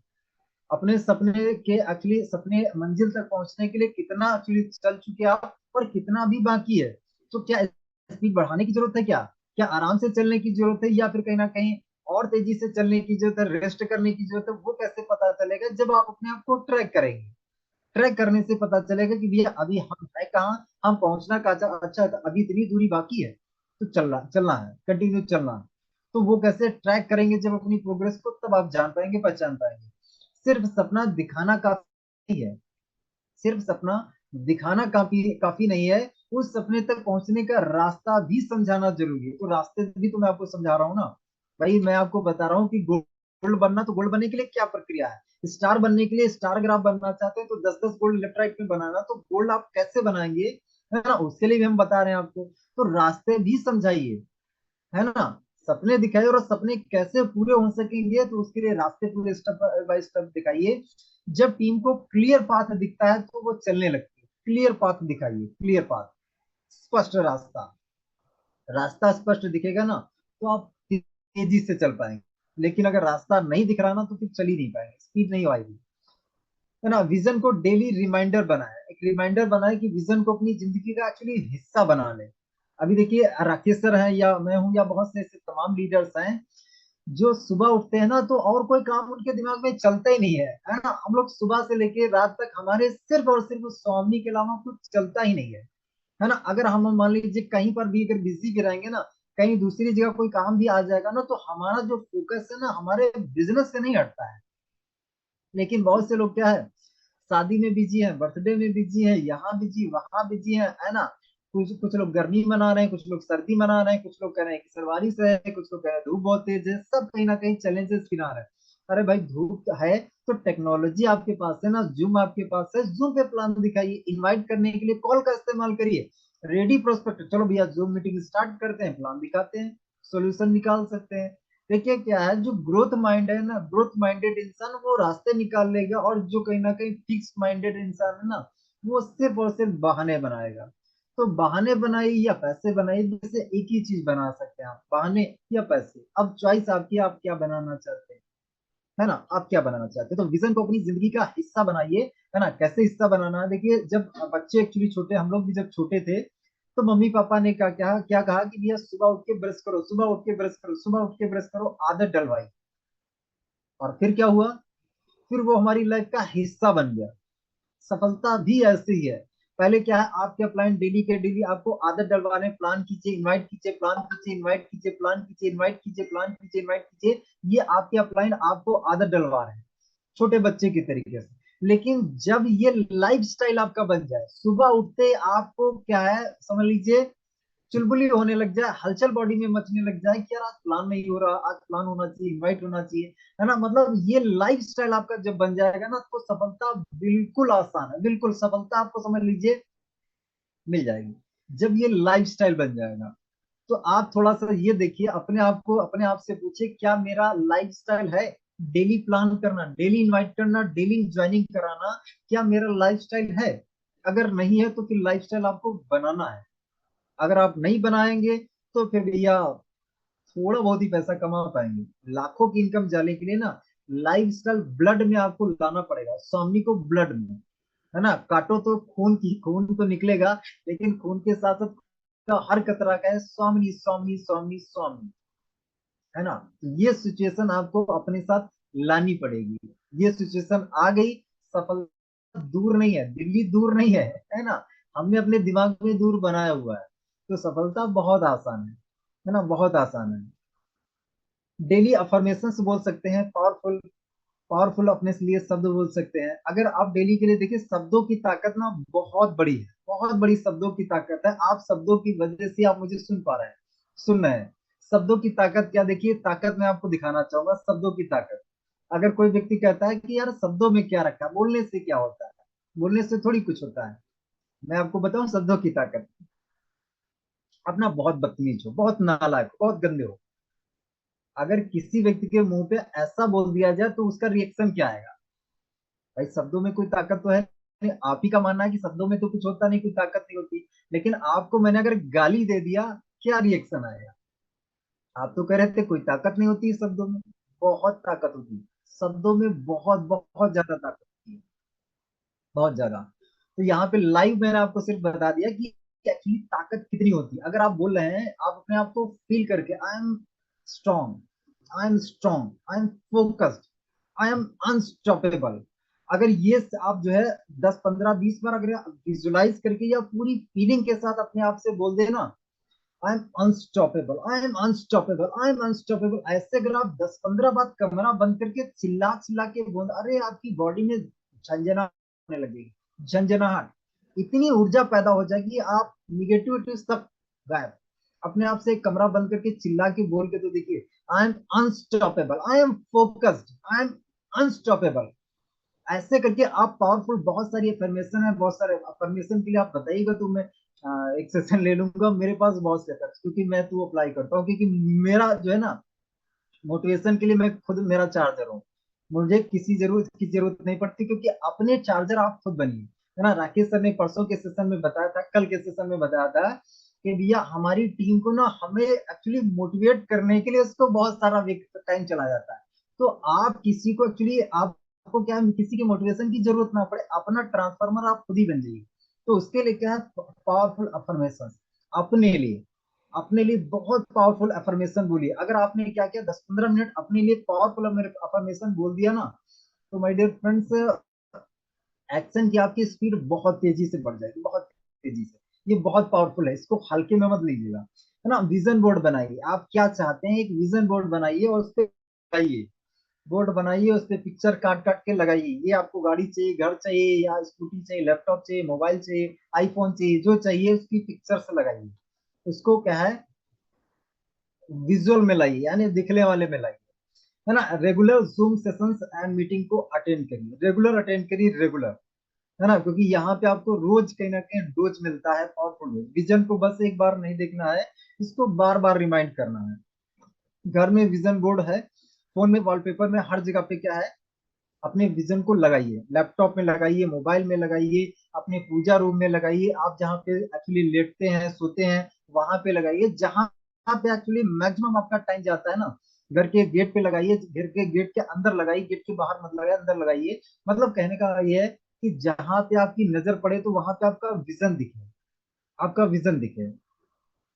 अपने सपने के एक्चुअली सपने मंजिल तक पहुंचने के लिए कितना एक्चुअली चल चुके आप और कितना अभी बाकी है। तो क्या स्पीड बढ़ाने की जरूरत है, क्या क्या आराम से चलने की जरूरत है, या फिर कहीं ना कहीं और तेजी से चलने की जरूरत है, रेस्ट करने की जरूरत है। वो कैसे पता चलेगा, जब आप अपने आप को ट्रैक करेंगे। ट्रैक करने से पता चलेगा कि भैया अभी हम है कहाँ, हम पहुंचना का अच्छा तो अभी इतनी दूरी बाकी है, तो चलना चलना है, कंटिन्यू चलना है। तो वो कैसे ट्रैक करेंगे जब अपनी प्रोग्रेस को, तब आप जान पाएंगे, पहचान पाएंगे। सिर्फ सपना दिखाना काफी है, सिर्फ सपना दिखाना काफी काफी नहीं है, उस सपने तक पहुंचने का रास्ता भी समझाना जरूरी है। तो रास्ते भी तो मैं आपको समझा रहा हूँ ना भाई। मैं आपको बता रहा हूँ कि गोल्ड बनना, तो गोल्ड बनने के लिए क्या प्रक्रिया है। स्टार बनने के लिए, स्टार अगर आप बनना चाहते हैं तो 10-10 गोल्ड लेफ्ट राइट में बनाना। तो गोल्ड आप कैसे बनाएंगे, है ना, उसके लिए भी हम बता रहे हैं आपको। तो रास्ते भी समझाइए, है ना। सपने दिखाइए और सपने कैसे पूरे हो सकेंगे तो उसके लिए रास्ते पूरे स्टेप बाय स्टेप दिखाइए। जब टीम को क्लियर पाथ दिखता है तो वो चलने लगती है। क्लियर पाथ दिखाइए, क्लियर पाथ, स्पष्ट रास्ता। रास्ता स्पष्ट दिखेगा ना तो आप तेजी से चल पाएंगे। लेकिन अगर रास्ता नहीं दिख रहा ना तो फिर चल ही नहीं पाएंगे, स्पीड नहीं आएगी, है ना। विजन को डेली रिमाइंडर बनाए, एक रिमाइंडर बनाए कि विजन को अपनी जिंदगी का एक्चुअली हिस्सा बना ले। अभी देखिए राकेश सर हैं या मैं हूं या बहुत से ऐसे तमाम लीडर्स हैं जो सुबह उठते हैं ना तो और कोई काम उनके दिमाग में चलता ही नहीं है ना। हम लोग सुबह से लेके रात तक हमारे सिर्फ और सिर्फ उस स्वामी के अलावा कुछ चलता ही नहीं है ना। अगर हम मान लीजिए कहीं पर भी अगर बिजी भी रहेंगे ना, कहीं दूसरी जगह कोई काम भी आ जाएगा ना, तो हमारा जो फोकस है ना हमारे बिजनेस से नहीं हटता है। लेकिन बहुत से लोग क्या है, शादी में बिजी है, बर्थडे में बिजी है, यहाँ बिजी वहां बिजी है ना। कुछ कुछ लोग गर्मी मना रहे हैं, कुछ लोग सर्दी मना रहे हैं, कुछ लोग कह रहे हैं कि सर बारिश है, कुछ लोग कह रहे हैं धूप बहुत तेज है। सब कहीं ना कहीं चैलेंजेस गिना रहे हैं। अरे भाई धूप है तो टेक्नोलॉजी आपके पास है ना, जूम आपके पास है, जूम पे प्लान दिखाइए, इनवाइट करने के लिए कॉल का इस्तेमाल करिए। रेडी प्रोस्पेक्ट, चलो भैया जूम मीटिंग स्टार्ट करते हैं, प्लान दिखाते हैं, सोल्यूशन निकाल सकते हैं। देखिए क्या है, जो ग्रोथ माइंड है ना, ग्रोथ माइंडेड इंसान वो रास्ते निकाल लेगा, और जो कहीं ना कहीं फिक्स माइंडेड इंसान है ना वो सिर्फ और सिर्फ बहाने बनाएगा। तो बहाने बनाइए या पैसे बनाइए, जैसे एक ही चीज बना सकते हैं आप, बहाने या पैसे। अब चॉइस आपकी, आप क्या बनाना चाहते हैं, है ना। आप क्या बनाना चाहते हैं, तो विजन को अपनी जिंदगी का हिस्सा बनाइए, है ना। कैसे हिस्सा बनाना है, देखिए जब बच्चे एक्चुअली छोटे, हम लोग भी जब छोटे थे तो मम्मी पापा ने क्या क्या क्या कहा कि भैया सुबह उठ के ब्रश करो, सुबह उठ के ब्रश करो, सुबह उठ के ब्रश करो, आदत डलवाई। और फिर क्या हुआ, फिर वो हमारी लाइफ का हिस्सा बन गया। सफलता भी ऐसे ही है। पहले क्या है, आपके अपलाइन डेली के डेली आपको आदत डलवाने, प्लान कीजिए, इनवाइट कीजिए, प्लान कीजिए, इनवाइट कीजिए, प्लान कीजिए, इनवाइट कीजिए, प्लान कीजिए, इनवाइट कीजिए। ये आपके अपलाइन आपको आदत डलवा रहे हैं छोटे बच्चे की तरीके से। लेकिन जब ये लाइफ स्टाइल आपका बन जाए, सुबह उठते आपको क्या है समझ लीजिए चुलबुली होने लग जाए, हलचल बॉडी में मचने लग जाए कि यार आज प्लान नहीं हो रहा, आज प्लान होना चाहिए, इनवाइट होना चाहिए, है ना। मतलब ये लाइफ स्टाइल आपका जब बन जाएगा ना तो सफलता बिल्कुल आसान है, बिल्कुल सफलता आपको समझ लीजिए मिल जाएगी जब ये लाइफ स्टाइल बन जाएगा। तो आप थोड़ा सा ये देखिए, अपने आप को अपने आप से पूछिए क्या मेरा लाइफ स्टाइल है। डेली प्लान करना, डेली इनवाइट करना, डेली ज्वाइनिंग कराना, क्या मेरा लाइफ स्टाइल है। अगर नहीं है तो फिर लाइफ स्टाइल आपको बनाना है। अगर आप नहीं बनाएंगे तो फिर भैया थोड़ा बहुत ही पैसा कमा पाएंगे, लाखों की इनकम जाने के लिए ना लाइफ स्टाइल ब्लड में आपको लाना पड़ेगा, स्वामी को ब्लड में, है ना। काटो तो खून की खून तो निकलेगा, लेकिन खून के साथ साथ का हर कतरा का है स्वामी स्वामी स्वामी स्वामी, है ना। तो ये सिचुएशन आपको अपने साथ लानी पड़ेगी। ये सिचुएशन आ गई, सफलता दूर नहीं है, दिल्ली दूर नहीं है ना। हमने अपने दिमाग में दूर बनाया हुआ है। तो सफलता बहुत आसान है ना, बहुत आसान है। डेली अफर्मेशन बोल सकते हैं, पावरफुल पावरफुल अपने से लिए शब्द बोल सकते हैं। अगर आप डेली के लिए देखिए, शब्दों की ताकत ना बहुत बड़ी है, बहुत बड़ी शब्दों की ताकत है। आप शब्दों की वजह से आप मुझे सुन पा रहे हैं, सुन रहे हैं। शब्दों की ताकत क्या, देखिए ताकत मैं आपको दिखाना चाहूंगा, शब्दों की ताकत। अगर कोई व्यक्ति कहता है कि यार शब्दों में क्या रखा है, बोलने से क्या होता है, बोलने से थोड़ी कुछ होता है। मैं आपको बताऊं शब्दों की ताकत। अपना बहुत बदतमीज हो, बहुत नालायक हो, बहुत गंदे हो, अगर किसी व्यक्ति के मुंह पे ऐसा बोल दिया जाए तो उसका रिएक्शन क्या आएगा? भाई शब्दों में कोई ताकत तो है नहीं। आप ही का मानना है कि शब्दों में तो कुछ होता नहीं, कोई ताकत नहीं होती, लेकिन आपको मैंने अगर गाली दे दिया, क्या रिएक्शन आएगा? आप तो कह रहे थे कोई ताकत नहीं होती इस शब्दों में। बहुत ताकत होती है शब्दों में, बहुत बहुत ज्यादा ताकत होती है, बहुत ज्यादा। तो यहाँ पे लाइव मैंने आपको सिर्फ बता दिया कि एक्चुअली ताकत कितनी होती है। अगर आप बोल रहे हैं, आप अपने आप को फील करके, I am strong, I am strong, I am focused, I am unstoppable. अगर ये आप जो है 10 15 20 बार अगर विजुलाइज करके या पूरी फीलिंग के साथ अपने आप से बोल देना, I am unstoppable, I am unstoppable, I am unstoppable, ऐसे अगर आप 10 15 बार कमरा बंद करके चिल्ला चिल्ला के बोल, अरे आपकी बॉडी में झंझना होने लगेगी, झंझनाहट, इतनी ऊर्जा पैदा हो जाएगी, आप निगेटिविटी सब गायब। अपने आप से एक कमरा बंद करके चिल्ला के बोल के तो देखिए, I am unstoppable, I am focused, I am unstoppable. ऐसे करके आप पावरफुल, बहुत सारी अफर्मेशन है, बहुत सारे अफर्मेशन के लिए आप बताइएगा तो मैं एक सेशन ले लूंगा। मेरे पास बहुत से है, क्योंकि मैं तो अप्लाई करता हूँ, क्योंकि मेरा जो है ना, मोटिवेशन के लिए मैं खुद मेरा चार्जर हूँ। मुझे किसी जरूरत की जरूरत नहीं पड़ती, क्योंकि अपने चार्जर आप खुद बनिए, है ना। राकेश सर ने परसों के सेशन में बताया था, कल के सेशन में बताया था कि भैया हमारी टीम को ना, हमें एक्चुअली मोटिवेट करने के लिए उसको बहुत सारा टाइम चला जाता है। तो आप किसी को एक्चुअली, आपको क्या है, किसी की मोटिवेशन की जरूरत ना पड़े, अपना ट्रांसफार्मर आप खुद ही बन जाइए। तो उसके लिए क्या है, पावरफुल अफर्मेशन अपने लिए, अपने लिए बहुत पावरफुल अफर्मेशन बोलिए। अगर आपने क्या किया, 10 15 मिनट अपने लिए पावरफुल अफर्मेशन बोल दिया ना, तो माय डियर फ्रेंड्स, एक्शन की आपकी स्पीड बहुत तेजी से बढ़ जाएगी, बहुत तेजी से। ये बहुत पावरफुल है, इसको हल्के में मत लीजिएगा, है ना। विजन बोर्ड बनाइए, आप क्या चाहते हैं, एक विजन बोर्ड बनाइए और उस पर लगाइए, बोर्ड बनाइए, उस पर पिक्चर काट काट के लगाइए। ये आपको गाड़ी चाहिए, घर चाहिए, या स्कूटी चाहिए, लैपटॉप चाहिए, मोबाइल चाहिए, आईफोन चाहिए, जो चाहिए उसकी पिक्चर से लगाइए। उसको क्या है, विजुअल में लाइए, यानी दिखने वाले में लाइए, है ना। Regular zoom sessions and meeting को अटेंड करिए, रेगुलर अटेंड करिए, रेगुलर, है ना। क्योंकि यहाँ पे आपको रोज कहीं ना कहीं डोज मिलता है, पावरफुल डोज। विजन को बस एक बार नहीं देखना है, इसको बार बार रिमाइंड करना है। घर में विजन बोर्ड है, फोन में, वॉलपेपर में, हर जगह पे क्या है, अपने विजन को लगाइए, लैपटॉप में लगाइए, मोबाइल में लगाइए, अपने पूजा रूम में लगाइए, आप जहाँ पे एक्चुअली लेटते हैं, सोते हैं, वहां पे लगाइए, जहां पे एक्चुअली मैक्सिमम आपका टाइम जाता है ना। घर के गेट पे लगाइए, घर के गेट के अंदर लगाइए, गेट के बाहर मत लगाइए, अंदर लगाइए। मतलब कहने का ये है कि जहां पे आपकी नजर पड़े तो वहां पे आपका विजन दिखे, आपका विजन दिखे,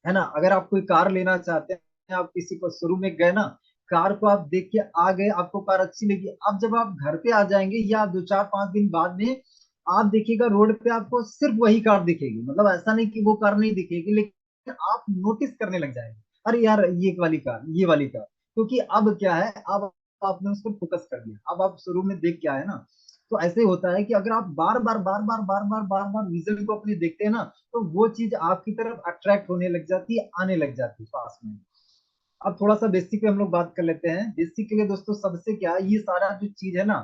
है ना। अगर आप कोई कार लेना चाहते हैं, आप किसी को शोरूम में गए ना, कार को आप देख के आ गए, आपको कार अच्छी लगी, अब जब आप घर पे आ जाएंगे या 2 4 5 दिन बाद में, आप देखिएगा रोड पे आपको सिर्फ वही कार दिखेगी। मतलब ऐसा नहीं कि वो कार नहीं दिखेगी, लेकिन आप नोटिस करने लग जाएंगे, अरे यार ये वाली कार, ये वाली कार। क्योंकि अब क्या है, अब आपने उस पर फोकस कर दिया, अब आप शुरू में देख के आए ना। तो ऐसे होता है कि अगर आप बार बार विजन को अपने देखते हैं ना, तो वो चीज आपकी तरफ अट्रैक्ट होने लग जाती है, आने लग जाती है पास में। अब थोड़ा सा बेसिक पे हम लोग बात कर लेते हैं। बेसिक के लिए दोस्तों, सबसे क्या है, ये सारा जो चीज है ना,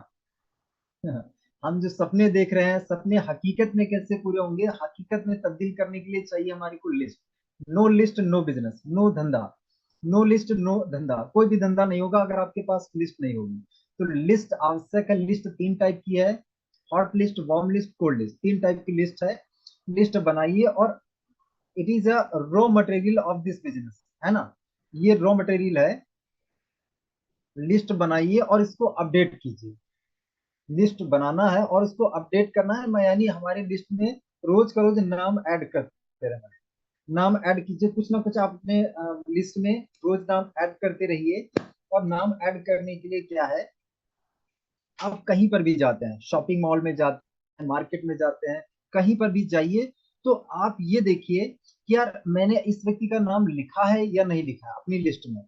हम जो सपने देख रहे हैं, सपने हकीकत में कैसे पूरे होंगे, हकीकत में तब्दील करने के लिए चाहिए हमारी को list. No list no business, no धंधा, नो लिस्ट नो धंधा, कोई भी धंधा नहीं होगा अगर आपके पास लिस्ट नहीं होगी। तो लिस्ट आवश्यक है। लिस्ट 3 टाइप की है, hot list, warm list, cold list, 3 type की लिस्ट है। लिस्ट बनाइए, और it is a raw material of this business, है ना। ये रॉ मटेरियल है, लिस्ट बनाइए और इसको अपडेट कीजिए। लिस्ट बनाना है और इसको अपडेट करना है, मैं यानी हमारी लिस्ट में रोज का रोज नाम ऐड करते रहना है। नाम ऐड कीजिए, कुछ ना कुछ आप अपने लिस्ट में रोज नाम ऐड करते रहिए। और नाम ऐड करने के लिए क्या है, आप कहीं पर भी जाते हैं, शॉपिंग मॉल में जाते हैं, मार्केट में जाते हैं, कहीं पर भी जाइए, तो आप ये देखिए कि यार मैंने इस व्यक्ति का नाम लिखा है या नहीं लिखा है अपनी लिस्ट में,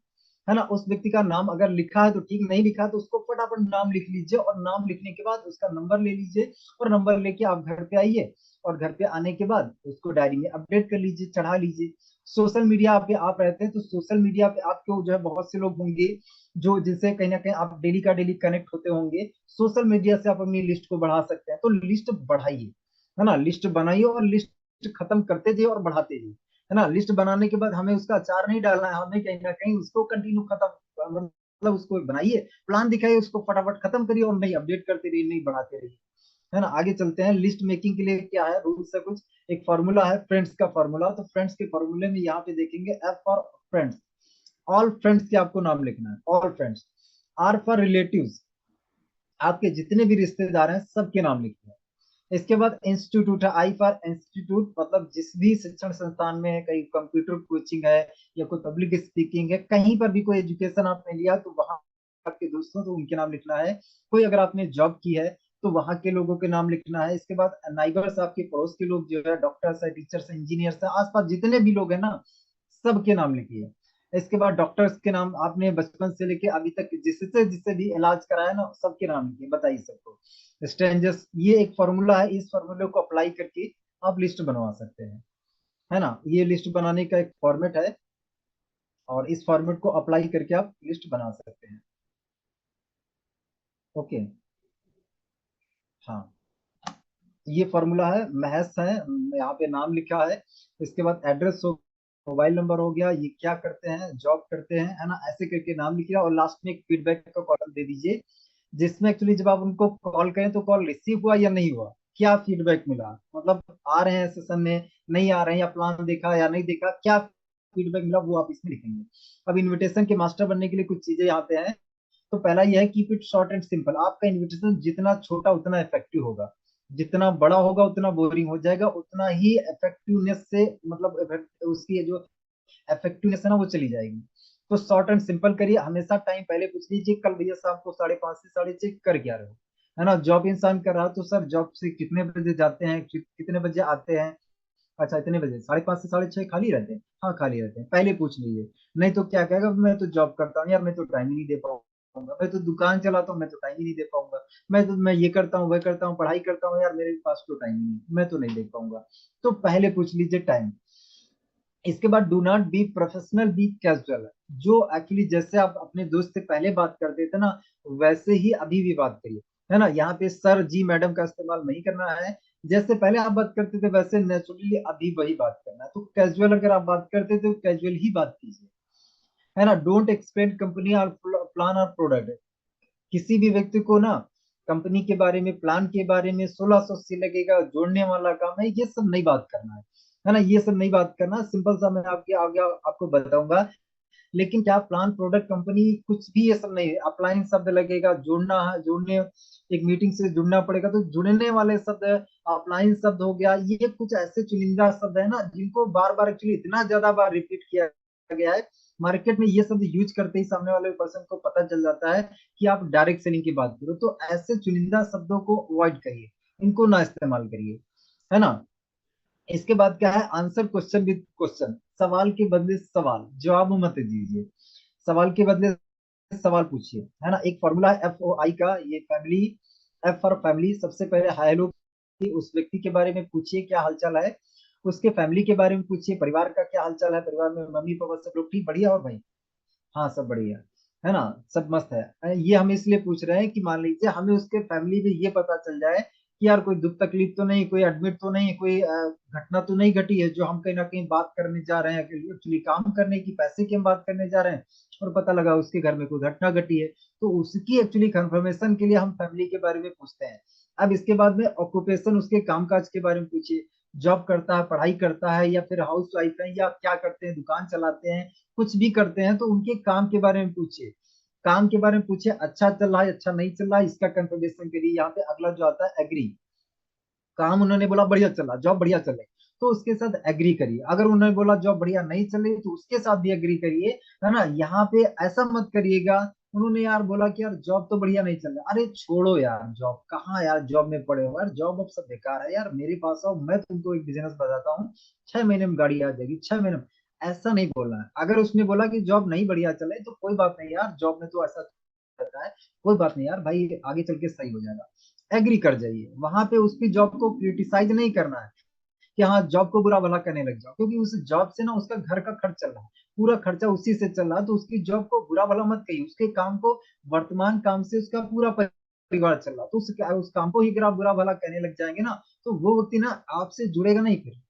है ना। उस व्यक्ति का नाम अगर लिखा है तो ठीक, नहीं लिखा है तो उसको फटाफट नाम लिख लीजिए, और नाम लिखने के बाद उसका नंबर ले लीजिए, और नंबर लेके आप घर पे आइए, और घर पे आने के बाद उसको डायरी में अपडेट कर लीजिए, चढ़ा लीजिए। सोशल मीडिया पे आप रहते हैं तो सोशल मीडिया पे आपको जो है बहुत से लोग होंगे जो जिनसे कहीं ना कहीं आप डेली का डेली कनेक्ट होते होंगे। सोशल मीडिया से आप अपनी लिस्ट को बढ़ा सकते हैं, तो लिस्ट बढ़ाइए, है ना। लिस्ट बनाइए और लिस्ट खत्म करते जाइए और बढ़ाते जाइए, है ना। लिस्ट बनाने के बाद हमें उसका अचार नहीं डालना है, हमें कहीं ना कहीं उसको कंटिन्यू खत्म, मतलब उसको बनाइए, प्लान दिखाइए, उसको फटाफट खत्म करिए और नहीं अपडेट करते रहिए, नहीं बढ़ाते रहिए, है ना। आगे चलते हैं। लिस्ट मेकिंग के लिए क्या है रूल्स है कुछ, एक फॉर्मूला है फ्रेंड्स का फॉर्मूला। तो फ्रेंड्स के फॉर्मूले में यहाँ पे देखेंगे F for friends, all friends के आपको नाम लिखना है, all friends. R for relatives, आपके जितने भी रिश्तेदार हैं सबके नाम लिखना है। इसके बाद इंस्टीट्यूट है, आई फॉर इंस्टीट्यूट, मतलब जिस भी शिक्षण संस्थान में है, कहीं कंप्यूटर कोचिंग है या कोई पब्लिक स्पीकिंग है, कहीं पर भी कोई एजुकेशन आपने लिया तो वहां आपके दोस्तों तो उनके नाम लिखना है। कोई अगर आपने जॉब की है तो वहां के लोगों के नाम लिखना है। इसके बाद नाइबर्स, आपके पड़ोस के लोग जो है, डॉक्टर्स है, टीचर्स है, इंजीनियर्स है, आसपास जितने भी लोग हैं ना, सबके नाम लिखिए। इसके बाद डॉक्टर्स के नाम, आपने बचपन से लेके अभी तक जिससे जिससे भी इलाज कराया ना, सबके नाम लिखिए, बताइए सबको। स्ट्रेंजर्स, ये एक फॉर्मूला है, इस फॉर्मूले को अप्लाई करके आप लिस्ट बनवा सकते हैं, है ना। ये लिस्ट बनाने का एक फॉर्मेट है, और इस फॉर्मेट को अप्लाई करके आप लिस्ट बना सकते हैं। ओके। हाँ, ये फॉर्मूला है, महस है, यहाँ पे नाम लिखा है। इसके बाद एड्रेस हो, मोबाइल नंबर हो गया, ये क्या करते हैं, जॉब करते हैं, है ना, ऐसे करके नाम लिखिए, और लास्ट में एक फीडबैक का कॉलम दे दीजिए, जिसमें एक्चुअली जब आप उनको कॉल करें तो कॉल रिसीव हुआ या नहीं हुआ, क्या फीडबैक मिला, मतलब आ रहे हैं सेशन में, नहीं आ रहे हैं, या प्लान देखा या नहीं देखा, क्या फीडबैक मिला, वो आप इसमें लिखेंगे। अब इनविटेशन के मास्टर बनने के लिए कुछ चीजें यहाँ पे हैं। तो पहला यह है, keep it short and simple. आपका इन्विटेशन जितना छोटा उतना इफेक्टिव होगा, जितना बड़ा होगा उतना बोरिंग हो जाएगा, उतना ही इफेक्टिवनेस से, मतलब उसकी जो इफेक्टिवनेस है ना वो चली जाएगी। तो शॉर्ट एंड सिंपल करिए, हमेशा टाइम पहले पूछ लीजिए, कल भैया शाम को 5:30 से 6:30 कर क्या रहे हो, है ना। जॉब इंसान कर रहा है तो सर जॉब से कितने बजे जाते हैं, कितने बजे आते हैं, अच्छा इतने बजे, 5:30 से 6:30 खाली रहते हैं, हाँ खाली रहते हैं, पहले पूछ लीजिए। नहीं तो क्या कहेगा, मैं तो जॉब करता हूँ यार, मैं तो टाइम ही नहीं दे पाऊंगा, मैं तो दुकान चलाता हूँ, मैं तो टाइम ही नहीं दे पाऊंगा, मैं ये करता हूँ, वह करता हूँ, पढ़ाई करता हूँ यार, मेरे पास तो टाइम ही नहीं, मैं तो नहीं दे पाऊंगा। तो पहले पूछ लीजिए टाइम। इसके बाद do not be professional, be casual. जो एक्चुअली जैसे आप अपने दोस्त से पहले बात करते थे ना, वैसे ही अभी भी बात करिए, है ना। यहाँ पे सर जी मैडम का इस्तेमाल नहीं करना है। जैसे पहले आप बात करते थे वैसे नेचुरली अभी वही बात करना है। तो कैजुअल अगर आप बात करते थे तो कैजुअल ही बात कीजिए, है ना। डोंट एक्सप्लेन कंपनी और प्लान और प्रोडक्ट। किसी भी व्यक्ति को ना कंपनी के बारे में, प्लान के बारे में 1680 लगेगा, जोड़ने वाला काम है, ये सब नहीं बात करना है ना। ये सब नहीं बात करना, सिंपल सा मैं आपके आगे आपको बताऊंगा। लेकिन क्या प्लान प्रोडक्ट कंपनी कुछ भी ये सब नहीं है, अप्लाइंग शब्द लगेगा, जोड़ना है, जोड़ने, एक मीटिंग से जुड़ना पड़ेगा तो जुड़ने वाले शब्द, अप्लाइंग शब्द हो गया, ये कुछ ऐसे चुनिंदा शब्द है ना जिनको बार बार एक्चुअली इतना ज्यादा बार रिपीट किया गया है। मार्केट में ये शब्द यूज करते ही सामने वाले पर्सन को पता चल जाता है कि आप डायरेक्ट सेलिंग की बात करो। तो ऐसे चुनिंदा शब्दों को अवॉइड करिए, इनको ना इस्तेमाल करिए, है ना। इसके बाद क्या है, आंसर क्वेश्चन विद क्वेश्चन, सवाल के बदले सवाल, जवाब मत दीजिए, सवाल के बदले सवाल पूछिए, है ना। एक फॉर्मूला है FOI का, ये फैमिली, F फॉर फैमिली। सबसे पहले हेलो, उस व्यक्ति के बारे में पूछिए क्या हालचाल है, उसके फैमिली के बारे में पूछिए, परिवार का क्या हालचाल है, परिवार में मम्मी पापा सब लोग ठीक, बढ़िया, और भाई हाँ सब बढ़िया, है ना, सब मस्त है। ये हम इसलिए पूछ रहे हैं कि मान लीजिए हमें उसके फैमिली में ये पता चल जाए कि यार कोई दुख तकलीफ तो नहीं, कोई एडमिट तो नहीं, कोई घटना तो नहीं घटी है जो हम कहीं ना कहीं बात करने जा रहे हैं, एक्चुअली काम करने की, पैसे की हम बात करने जा रहे हैं, और पता लगा उसके घर में कोई घटना घटी है। तो उसकी एक्चुअली कंफर्मेशन के लिए हम फैमिली के बारे में पूछते हैं। अब इसके बाद में ऑक्यूपेशन, उसके कामकाज के बारे में पूछिए, जॉब करता है, पढ़ाई करता है, या फिर हाउस वाइफ है, या क्या करते हैं, दुकान चलाते हैं, कुछ भी करते हैं, तो उनके काम के बारे में पूछिए, काम के बारे में पूछिए, अच्छा चल रहा है, अच्छा नहीं चल रहा है, इसका कंफर्मेशन करिए। यहाँ पे अगला जो आता है एग्री, काम उन्होंने बोला बढ़िया चल रहा, जॉब बढ़िया चल रही, तो उसके साथ एग्री करिए। अगर उन्होंने बोला जॉब बढ़िया नहीं चल रही तो उसके साथ भी एग्री करिए, है ना। यहाँ पे ऐसा मत करिएगा, उन्होंने यार बोला कि यार जॉब तो बढ़िया नहीं चल रहा, अरे छोड़ो यार, जॉब कहाँ यार, जॉब में पड़े हो यार, जॉब अब सब बेकार है यार, मेरे पास आओ, मैं तुमको एक बिजनेस बताता हूँ, 6 महीने में गाड़ी आ जाएगी, 6 महीने में। ऐसा नहीं बोलना है। अगर उसने बोला कि जॉब नहीं बढ़िया चले तो कोई बात नहीं यार, जॉब में तो ऐसा रहता है, कोई बात नहीं यार भाई, आगे चल के सही हो जाएगा, एग्री कर जाइए। वहां पे उसकी जॉब को क्रिटिसाइज नहीं करना है कि हाँ जॉब को बुरा भला करने लग जाओ, क्योंकि उस जॉब से ना उसका घर का खर्च चल रहा है, पूरा खर्चा उसी से चल रहा है। तो उसकी जॉब को बुरा भला मत कहिए, उसके काम को, वर्तमान काम से उसका पूरा परिवार चल रहा है। तो उस काम को ही अगर आप बुरा भला कहने लग जाएंगे ना, तो वो व्यक्ति ना आपसे जुड़ेगा नहीं, फिर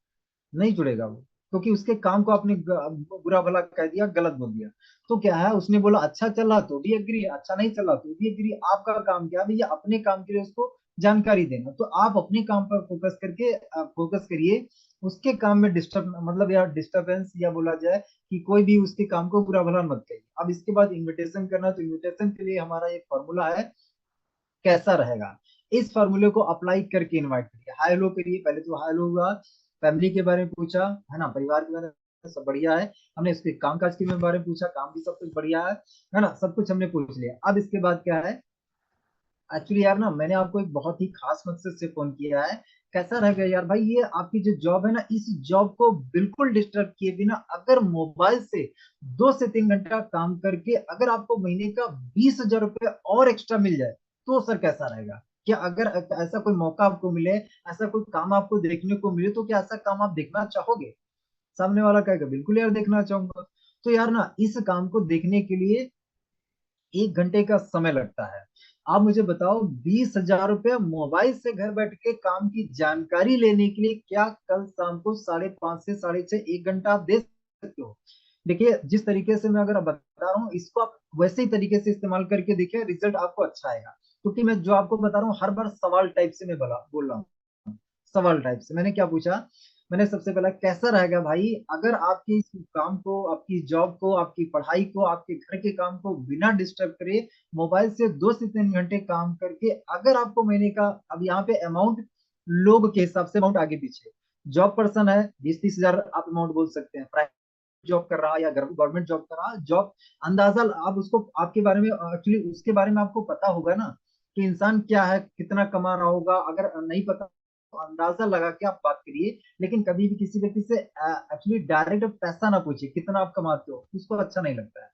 नहीं जुड़ेगा वो, क्योंकि उसके काम को आपने बुरा भला कह दिया, गलत बोल दिया। तो क्या है, उसने बोला अच्छा चला तो भी एग्री, अच्छा नहीं चला तो भी एग्री। आपका काम क्या है भैया, अपने काम के लिए उसको जानकारी देना। तो आप अपने काम पर फोकस करिए, उसके काम में डिस्टर्ब मतलब या डिस्टरबेंस या बोला जाए कि कोई भी उसके काम को बुरा भला मत कहिए। अब इसके बाद इनविटेशन करना, तो इनविटेशन के लिए हमारा एक फॉर्मूला है, कैसा रहेगा, इस फॉर्मूले को अप्लाई करके इनवाइट करिए। हाय हेलो करिए, पहले तो हाय हेलो हुआ, फैमिली के बारे में पूछा है ना, परिवार के बारे में सब बढ़िया है, हमने इसके काम काज के बारे में पूछा, काम भी सब कुछ बढ़िया है ना, सब कुछ हमने पूछ लिया। अब इसके बाद क्या है, एक्चुअली यार ना मैंने आपको एक बहुत ही खास मकसद से फोन किया है। कैसा रहेगा यार भाई, ये आपकी जो जॉब है ना, इस जॉब को बिल्कुल डिस्टर्ब किए बिना अगर मोबाइल से 2 से 3 घंटा काम करके अगर आपको महीने का 20,000 रुपये और एक्स्ट्रा मिल जाए, तो सर कैसा रहेगा? क्या अगर ऐसा कोई मौका आपको मिले, ऐसा कोई काम आपको देखने को मिले, तो क्या ऐसा काम आप देखना चाहोगे? सामने वाला कहेगा बिल्कुल यार देखना चाहूंगा। तो यार ना इस काम को देखने के लिए 1 घंटे का समय लगता है। आप मुझे बताओ, 20,000 रुपया मोबाइल से घर बैठ के काम की जानकारी लेने के लिए क्या कल शाम को 5:30 से 6:30 1 घंटा आप दे सकते हो? देखिए जिस तरीके से मैं अगर बता रहा हूँ, इसको आप वैसे ही तरीके से इस्तेमाल करके देखिए, रिजल्ट आपको अच्छा आएगा। क्योंकि मैं जो आपको बता रहा हूँ हर बार सवाल टाइप से मैं बोल रहा हूँ। सवाल टाइप से मैंने क्या पूछा, मैंने सबसे पहला कैसा रहेगा भाई अगर आपकी इस काम को, आपकी जॉब को, आपकी पढ़ाई को, आपके घर के काम को बिना डिस्टर्ब करे मोबाइल से 2 से 3 घंटे काम करके अगर आपको महीने का, अब यहाँ पे अमाउंट लोग के हिसाब से अमाउंट आगे पीछे, जॉब पर्सन है 20-30 हजार आप अमाउंट बोल सकते हैं, प्राइवेट जॉब कर रहा है या गवर्नमेंट जॉब कर रहा है, जॉब अंदाजा आप उसको, आपके बारे में एक्चुअली उसके बारे में आपको पता होगा ना कि इंसान क्या है, कितना कमा रहा होगा। अगर नहीं पता तो अंदाजा लगा के आप बात करिए, लेकिन कभी भी किसी व्यक्ति से एक्चुअली डायरेक्ट पैसा ना पूछिए कितना आप कमाते हो, उसको अच्छा नहीं लगता है,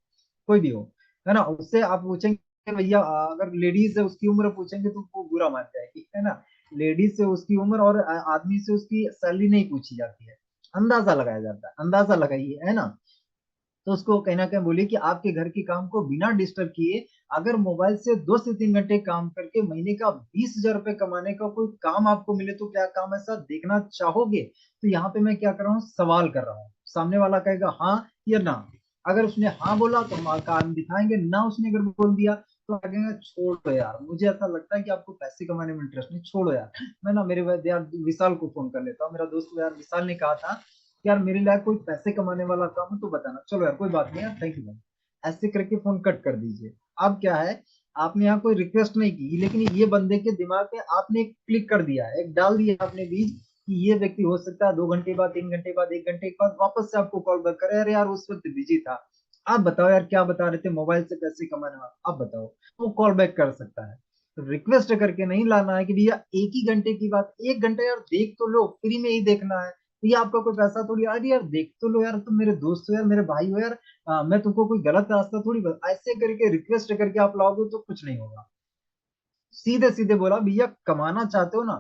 कोई भी हो, है ना। उससे आप पूछेंगे भैया, अगर लेडीज है उसकी उम्र पूछेंगे तो वो बुरा मान जाएगी, है ना। लेडीज से उसकी उम्र और आदमी से उसकी सैलरी नहीं पूछी जाती है, अंदाजा लगाया जाता है, अंदाजा लगाइए, है ना। तो उसको कहीं ना कहीं बोलिए कि आपके घर के काम को बिना डिस्टर्ब किए अगर मोबाइल से 2 से 3 घंटे काम करके महीने का 20,000 रुपये कमाने का कोई काम आपको मिले, तो क्या काम ऐसा देखना चाहोगे? तो यहाँ पे मैं क्या कर रहा हूँ, सवाल कर रहा हूँ, सामने वाला कहेगा हाँ या ना। अगर उसने हाँ बोला तो हम काम दिखाएंगे, ना उसने अगर बोल दिया तो कहेंगे छोड़ो यार, मुझे ऐसा लगता है कि आपको पैसे कमाने में इंटरेस्ट नहीं, छोड़ो यार। मैं ना मेरे यार विशाल को फोन कर लेता हूँ, मेरा दोस्त यार विशाल ने कहा था यार मेरे लिए कोई पैसे कमाने वाला काम हो तो बताना, चलो यार कोई बात नहीं यार, थैंक यू भाई, ऐसे करके फोन कट कर दीजिए। अब क्या है, आपने यहाँ कोई रिक्वेस्ट नहीं की, लेकिन ये बंदे के दिमाग में आपने एक क्लिक कर दिया है, एक डाल दिया आपने बीज कि ये व्यक्ति हो सकता है 2 घंटे बाद, 3 घंटे बाद, 1 घंटे के बाद वापस से आपको कॉल बैक करे, अरे यार उस वक्त बिजी था, आप बताओ यार क्या बता रहे थे, मोबाइल से पैसे कमाने वाला आप बताओ, वो कॉल बैक कर सकता है। तो रिक्वेस्ट करके नहीं लाना है कि भैया एक ही घंटे की बात, 1 घंटा यार देख तो लो, फ्री में ही देखना है, ये आपका कोई पैसा थोड़ी, अरे यार देख तो लो यार, तुम मेरे दोस्त हो यार, मेरे भाई हो यार, मैं तुमको कोई गलत रास्ता थोड़ी ऐसे करके रिक्वेस्ट करके आप लाओगे तो कुछ नहीं होगा। सीधे सीधे बोला भैया कमाना चाहते हो ना,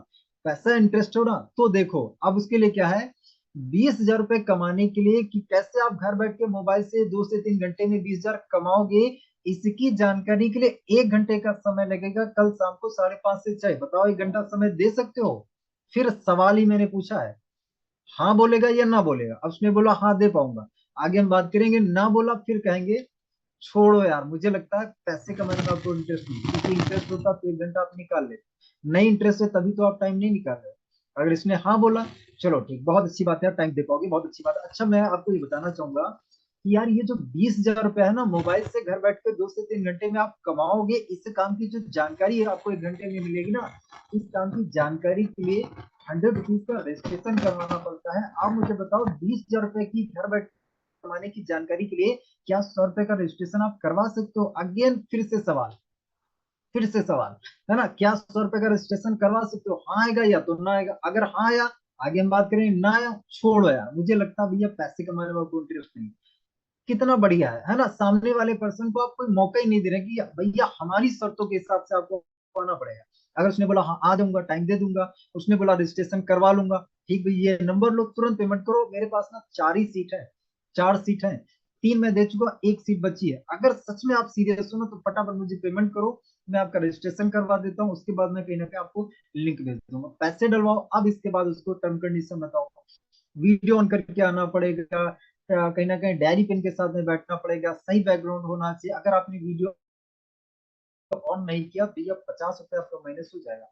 पैसा इंटरेस्ट हो ना, तो देखो अब उसके लिए क्या है, 20,000 रुपये कमाने के लिए कि कैसे आप घर बैठ के मोबाइल से 2 से 3 घंटे में 20,000 कमाओगे, इसकी जानकारी के लिए 1 घंटे का समय लगेगा कल शाम को 5:30 से 6। बताओ 1 घंटा समय दे सकते हो? फिर सवाल ही मैंने पूछा है, हाँ बोलेगा या ना बोलेगा? अब उसने बोला हाँ दे पाऊंगा, आगे हम बात करेंगे, ना बोला फिर कहेंगे छोड़ो यार, मुझे लगता है पैसे कमाने में आपको इंटरेस्ट नहीं, क्योंकि इंटरेस्ट होता तो 1 घंटा आप निकाल लेते, नहीं इंटरेस्ट है तभी तो आप टाइम नहीं निकाल रहे। अगर इसने हाँ बोला, चलो ठीक, बहुत अच्छी बात है, टाइम दे पाओगे, बहुत अच्छी बात है। अच्छा मैं आपको ये बताना चाहूंगा कि यार ये जो 20,000 रुपया है ना, मोबाइल से घर बैठ के 2 से 3 घंटे में आप कमाओगे, इस काम की जो जानकारी है आपको 1 घंटे में मिलेगी ना, इस काम की जानकारी के लिए 100 रुपीज का रजिस्ट्रेशन करवाना पड़ता है। आप मुझे बताओ 20,000 रुपए की घर बैठ कमाने की जानकारी के लिए क्या 100 रुपए का रजिस्ट्रेशन आप करवा सकते हो? अगेन फिर से सवाल, फिर से सवाल, है ना, क्या 100 रुपए का रजिस्ट्रेशन करवा सकते हो? हाँ आएगा या तो ना आएगा? अगर हाँ आया आगे हम बात करें ना, छोड़ो यार, मुझे लगता है भैया पैसे कमाने में कोई इंटरेस्ट नहीं। कितना बढ़िया है ना, सामने वाले पर्सन को आप कोई मौका ही नहीं दे रहे कि भैया हमारी शर्तों के हिसाब से आपको आना पड़ेगा। अगर उसने बोला हाँ आ जाऊंगा, टाइम दे दूंगा, उसने बोला रजिस्ट्रेशन करवा लूंगा, ठीक भैया ये नंबर लो, तुरंत पेमेंट करो, मेरे पास ना 4 ही सीट है, 4 सीट है, 3 मैं दे चुका, 1 सीट बची है, अगर सच में आप सीरियस हो ना तो फटाफट मुझे पेमेंट करो, मैं आपका रजिस्ट्रेशन करवा देता हूँ, उसके बाद मैं कहीं ना कहीं आपको लिंक भेज दूंगा, पैसे डलवाओ, अब इसके बाद उसको टर्म कंडीशन बताओ, वीडियो ऑन करके आना पड़ेगा, कहीं ना कहीं डायरी पेन के साथ में बैठना पड़ेगा, सही बैकग्राउंड होना चाहिए, अगर आपने वीडियो ऑन नहीं किया तो ये 50 रुपये आपका माइनस हो जाएगा।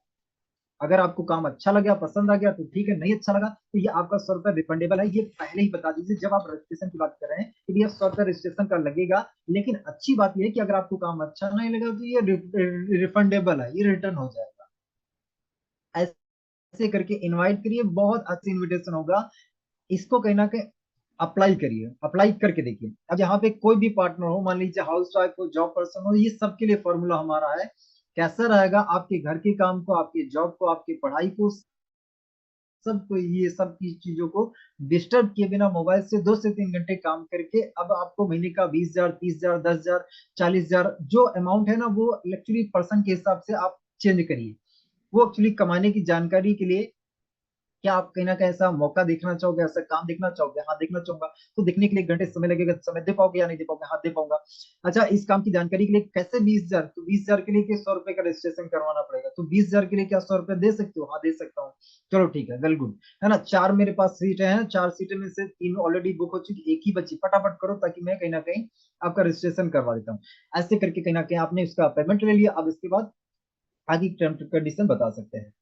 अगर आपको काम अच्छा लगा, पसंद आ गया तो ठीक है, नहीं अच्छा लगा तो ये आपका 100 रुपये रिफंडेबल है, ये पहले ही बता दीजिए जब आप रजिस्ट्रेशन की बात कर रहे हैं कि भैया 100 रुपये रजिस्ट्रेशन का लगेगा। लेकिन अच्छी बात यह है कि अगर आपको काम अच्छा नहीं लगा तो ये रिफंडेबल है, ये रिटर्न हो जाएगा। ऐसे करके इनवाइट करिए, बहुत अच्छा इन्विटेशन होगा, इसको कहीं ना कहीं अप्लाई करिए, अप्लाई करके देखिए। अब यहाँ पे कोई भी पार्टनर हो, मान लीजिए हाउस वाइफ हो, जॉब पर्सन हो, ये सबके लिए फॉर्मूला हमारा है। कैसा रहेगा, आपके घर के काम को, आपके जॉब को, आपकी पढ़ाई को, सबको, ये सब की चीजों को डिस्टर्ब किए बिना मोबाइल से 2 से 3 घंटे काम करके अब आपको महीने का 20,000, 30,000, 10,000, 40,000 जो अमाउंट है ना, वो एक्चुअली पर्सन के हिसाब से आप चेंज करिए। वो एक्चुअली कमाने की जानकारी के लिए, क्या आप कहीं ना कहीं ऐसा मौका देखना चाहोगे, ऐसा काम देखना चाहोगे? हाँ देखना चाहूंगा। तो देखने के लिए 1 घंटे समय लगेगा, समय दे पाओगे या नहीं दे पाओगे? हाँ दे पाऊंगा। अच्छा, इस काम की जानकारी के लिए कैसे 20,000, तो 20,000 के लिए 100 रुपए का रजिस्ट्रेशन करवाना पड़ेगा, तो 20,000 के लिए क्या 100 रुपए दे सकते हो? हाँ दे सकता हूँ। चलो ठीक है, वेल गुड, है ना। 4 मेरे पास सीटें हैं, 4 सीटें में से 3 ऑलरेडी बुक हो चुकी, एक ही बची, फटाफट करो ताकि मैं कहीं ना कहीं आपका रजिस्ट्रेशन करवा देता हूँ। ऐसे करके कहीं ना कहीं आपने उसका पेमेंट ले लिया, अब इसके बाद आगे की टर्म कंडीशन बता सकते हैं।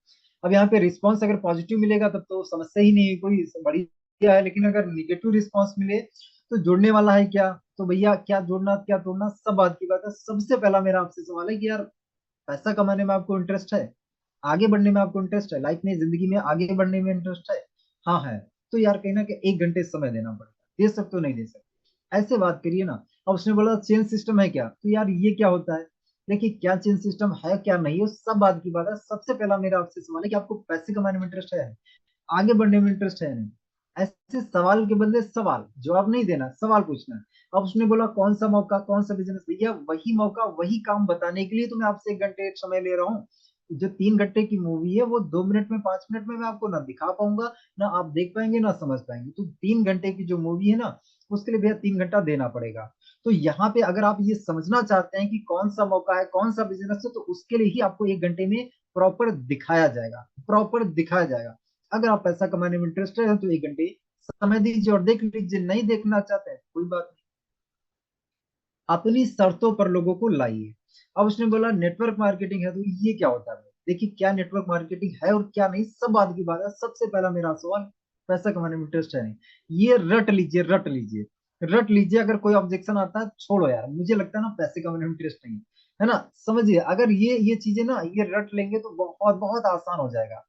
अब यहाँ पे रिस्पांस अगर पॉजिटिव मिलेगा तब तो समस्या ही नहीं है, कोई बढ़िया है, लेकिन अगर निगेटिव रिस्पांस मिले तो जुड़ने वाला है क्या? तो भैया क्या जोड़ना क्या तोड़ना सब बात की बात है। सबसे पहला मेरा आपसे सवाल है कि यार पैसा कमाने में आपको इंटरेस्ट है, आगे बढ़ने में आपको इंटरेस्ट है, लाइफ में जिंदगी में आगे बढ़ने में इंटरेस्ट है? हाँ है। तो यार कहीं ना कहीं 1 घंटे समय देना पड़ेगा, दे सकते हो नहीं दे सकते, ऐसे बात करिए ना। अब उसने बोला चेन सिस्टम है क्या, तो यार ये क्या होता है? देखिए क्या चेन सिस्टम है क्या नहीं है सब बात की बात है। सबसे पहला मेरा आपसे सवाल है कि आपको पैसे कमाने में इंटरेस्ट है, आगे बढ़ने में इंटरेस्ट है नहीं? ऐसे सवाल के बदले सवाल जवाब नहीं देना, सवाल पूछना है। अब उसने बोला कौन सा मौका, कौन सा बिजनेस, भैया वही मौका वही काम बताने के लिए तो मैं आपसे 1 घंटे समय ले रहा हूँ। जो 3 घंटे की मूवी है वो 2 मिनट में, 5 मिनट में मैं आपको ना दिखा पाऊंगा, ना आप देख पाएंगे, ना समझ पाएंगे। तो 3 घंटे की जो मूवी है ना, उसके लिए भैया 3 घंटा देना पड़ेगा। तो यहाँ पे अगर आप ये समझना चाहते हैं कि कौन सा मौका है, कौन सा बिजनेस है, तो उसके लिए ही आपको 1 घंटे में प्रॉपर दिखाया जाएगा, प्रॉपर दिखाया जाएगा। अगर आप पैसा कमाने में इंटरेस्टेड है तो 1 घंटे समय दीजिए और देख लीजिए, नहीं देखना चाहते हैं कोई बात नहीं, अपनी शर्तों पर लोगों को लाइए। अब उसने बोला नेटवर्क मार्केटिंग है, तो ये क्या होता है? देखिए क्या नेटवर्क मार्केटिंग है और क्या नहीं सब बात की बात है। सबसे पहला मेरा सवाल, पैसा कमाने में इंटरेस्ट है नहीं, ये रट लीजिए, रट लीजिए, रट लीजिए। अगर कोई ऑब्जेक्शन आता है छोड़ो यार, मुझे लगता है ना पैसे कमाने में इंटरेस्ट नहीं है, है ना। समझिए अगर ये चीजें ना ये रट लेंगे तो बहुत बहुत आसान हो जाएगा।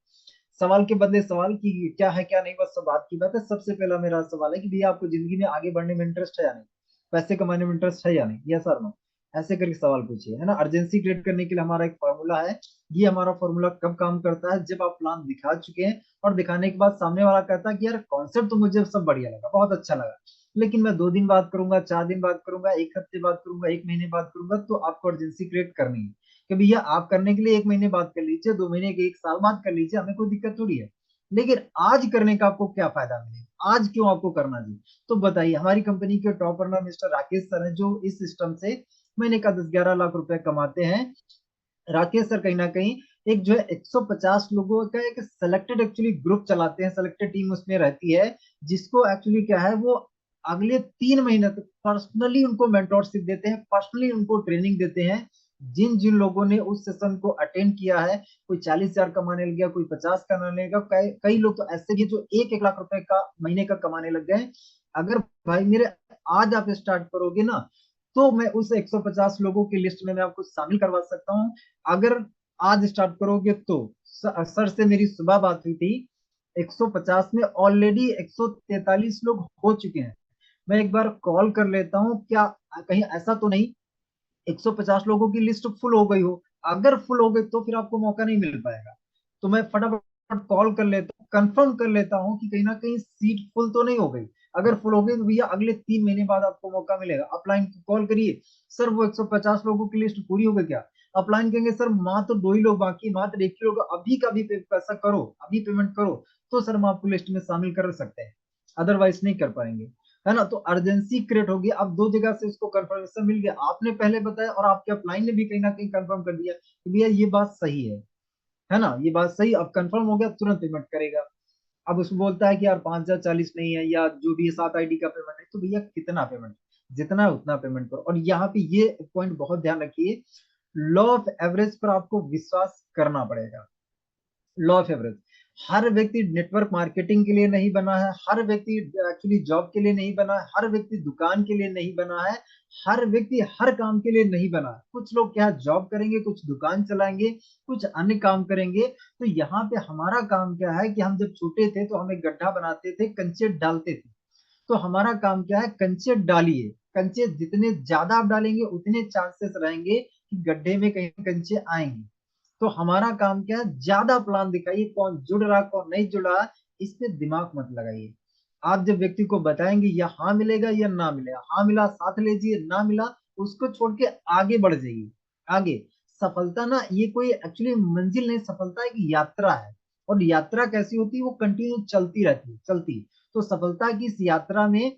सवाल के बदले सवाल की क्या है क्या नहीं, बस सब बात की बात है। सबसे पहला मेरा सवाल है कि भैया आपको जिंदगी में आगे बढ़ने में इंटरेस्ट है या नहीं, पैसे कमाने में इंटरेस्ट है या नहीं, यस और नो। ऐसे करके सवाल पूछिए, है ना। अर्जेंसी क्रिएट करने के लिए हमारा एक फॉर्मूला है। ये हमारा फॉर्मूला कब काम करता है? जब आप प्लान दिखा चुके हैं और दिखाने के बाद सामने वाला कहता है कि यार कॉन्सेप्ट तो मुझे सब बढ़िया लगा, बहुत अच्छा लगा, लेकिन मैं 2 दिन बाद करूंगा, 4 दिन बाद करूंगा, 1 हफ्ते बाद करूंगा, 1 महीने बाद करूंगा, तो आपको अर्जेंसी क्रिएट करनी है कि भैया आप करने के लिए 1 महीने बाद कर लीजिए, 2 महीने के 1 साल बाद कर लीजिए, हमें कोई दिक्कत थोड़ी है। लेकिन आज करने का आपको क्या फायदा मिलेगा, आज क्यों आपको करना चाहिए? तो बताइए, हमारी कंपनी के top runner mister Rakesh sir हैं, जो इस सिस्टम से महीने का 10-11 लाख रुपए कमाते हैं। राकेश सर कहीं ना कहीं एक जो है 150 लोगों का एक सेलेक्टेड एक्चुअली ग्रुप चलाते हैं, सेलेक्टेड टीम उसमें रहती है, जिसको एक्चुअली क्या है, वो अगले 3 महीने तक पर्सनली उनको मेंटोरशिप देते हैं, पर्सनली उनको ट्रेनिंग देते हैं। जिन जिन लोगों ने उस सेशन को अटेंड किया है, कोई 40,000 कमाने लग गया, कोई 50 कमाने लग गया, कई लोग तो ऐसे भी जो 1-1 लाख रुपए का महीने का कमाने लग गए। अगर भाई मेरे आज आप स्टार्ट करोगे ना, तो मैं उस 150 लोगों की लिस्ट में मैं आपको शामिल करवा सकता हूँ। अगर आज स्टार्ट करोगे तो सर से मेरी सुबह बात हुई थी, 150 में ऑलरेडी 143 लोग हो चुके हैं। मैं एक बार कॉल कर लेता हूँ, क्या कहीं ऐसा तो नहीं 150 लोगों की लिस्ट फुल हो गई हो? अगर फुल हो गई तो फिर आपको मौका नहीं मिल पाएगा। तो मैं फटाफट कॉल कर लेता हूँ, कंफर्म कर लेता हूँ कि कहीं ना कहीं सीट फुल तो नहीं हो गई। अगर फुल हो गई तो भैया अगले 3 महीने बाद आपको मौका मिलेगा। अपलाइन को कॉल करिए, सर वो 150 लोगों की लिस्ट पूरी हो गई क्या? अपलाइन कहेंगे सर मात्र 2 ही लोग बाकी, मात्र 1 ही लोग, अभी का भी पैसा करो, अभी पेमेंट करो, तो सर हम आपको लिस्ट में शामिल कर सकते हैं, अदरवाइज नहीं कर पाएंगे। है ना? तो अर्जेंसी क्रिएट होगी। अब दो जगह से उसको कंफर्मेशन मिल गया, आपने पहले बताया और आपके अपलाइन ने भी कहीं ना कहीं कंफर्म कर दिया कि भैया ये बात सही है ना, ये बात सही, अब कंफर्म हो गया, तुरंत पेमेंट करेगा। अब उसको बोलता है कि यार 5,040 नहीं है या जो भी है 7 आईडी का पेमेंट है, तो भैया कितना पेमेंट, जितना है उतना पेमेंट करो। और यहाँ पे ये पॉइंट बहुत ध्यान रखिए, लॉ ऑफ एवरेज पर आपको विश्वास करना पड़ेगा। लॉ ऑफ एवरेज, हर व्यक्ति नेटवर्क मार्केटिंग के लिए नहीं बना है, हर व्यक्ति एक्चुअली जॉब के लिए नहीं बना है, हर व्यक्ति दुकान के लिए नहीं बना है, हर व्यक्ति हर काम के लिए नहीं बना है। कुछ लोग क्या जॉब करेंगे, कुछ दुकान चलाएंगे, कुछ अन्य काम करेंगे। तो यहाँ पे हमारा काम क्या है कि हम जब छोटे थे तो हम एक गड्ढा बनाते थे, कंचे डालते थे। तो हमारा काम क्या है, कंचे डालिए, कंचे जितने ज्यादा आप डालेंगे उतने चांसेस रहेंगे कि गड्ढे में कहीं कंचे आएंगे। तो हमारा काम क्या है, ज्यादा प्लान दिखाइए, कौन जुड़ रहा कौन नहीं जुड़ रहा, इस पे दिमाग मत लगाइए। आप जब व्यक्ति को बताएंगे या हाँ मिलेगा या ना मिलेगा, हाँ मिला साथ लीजिए, ना मिला उसको छोड़ के आगे बढ़ जाइए। आगे, सफलता ना ये कोई एक्चुअली मंजिल नहीं, सफलता एक यात्रा है। और यात्रा कैसी होती है, वो कंटिन्यू चलती रहती है, चलती। तो सफलता की इस यात्रा में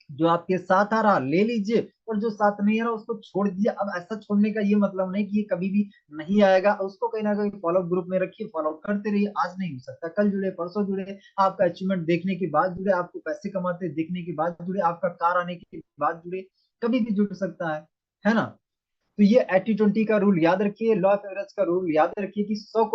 जो आपके साथ आ रहा ले लीजिए, और जो साथ नहीं आ रहा उसको छोड़ दीजिए। अब ऐसा छोड़ने का ये मतलब नहीं कि ये कभी भी नहीं आएगा, उसको कहीं ना कहीं फॉलो ग्रुप में रखिए, फॉलो करते रहिए। आज नहीं हो सकता, कल जुड़े, परसों जुड़े, आपका अचीवमेंट देखने के बाद जुड़े, आपको पैसे कमाते देखने के बाद जुड़े, आपका कार आने के बाद जुड़े, कभी भी जुड़ सकता है ना? तो ये 80-20 का रूल याद रखिए, लॉ ऑफ एवरेज का रूल याद रखिए कि 100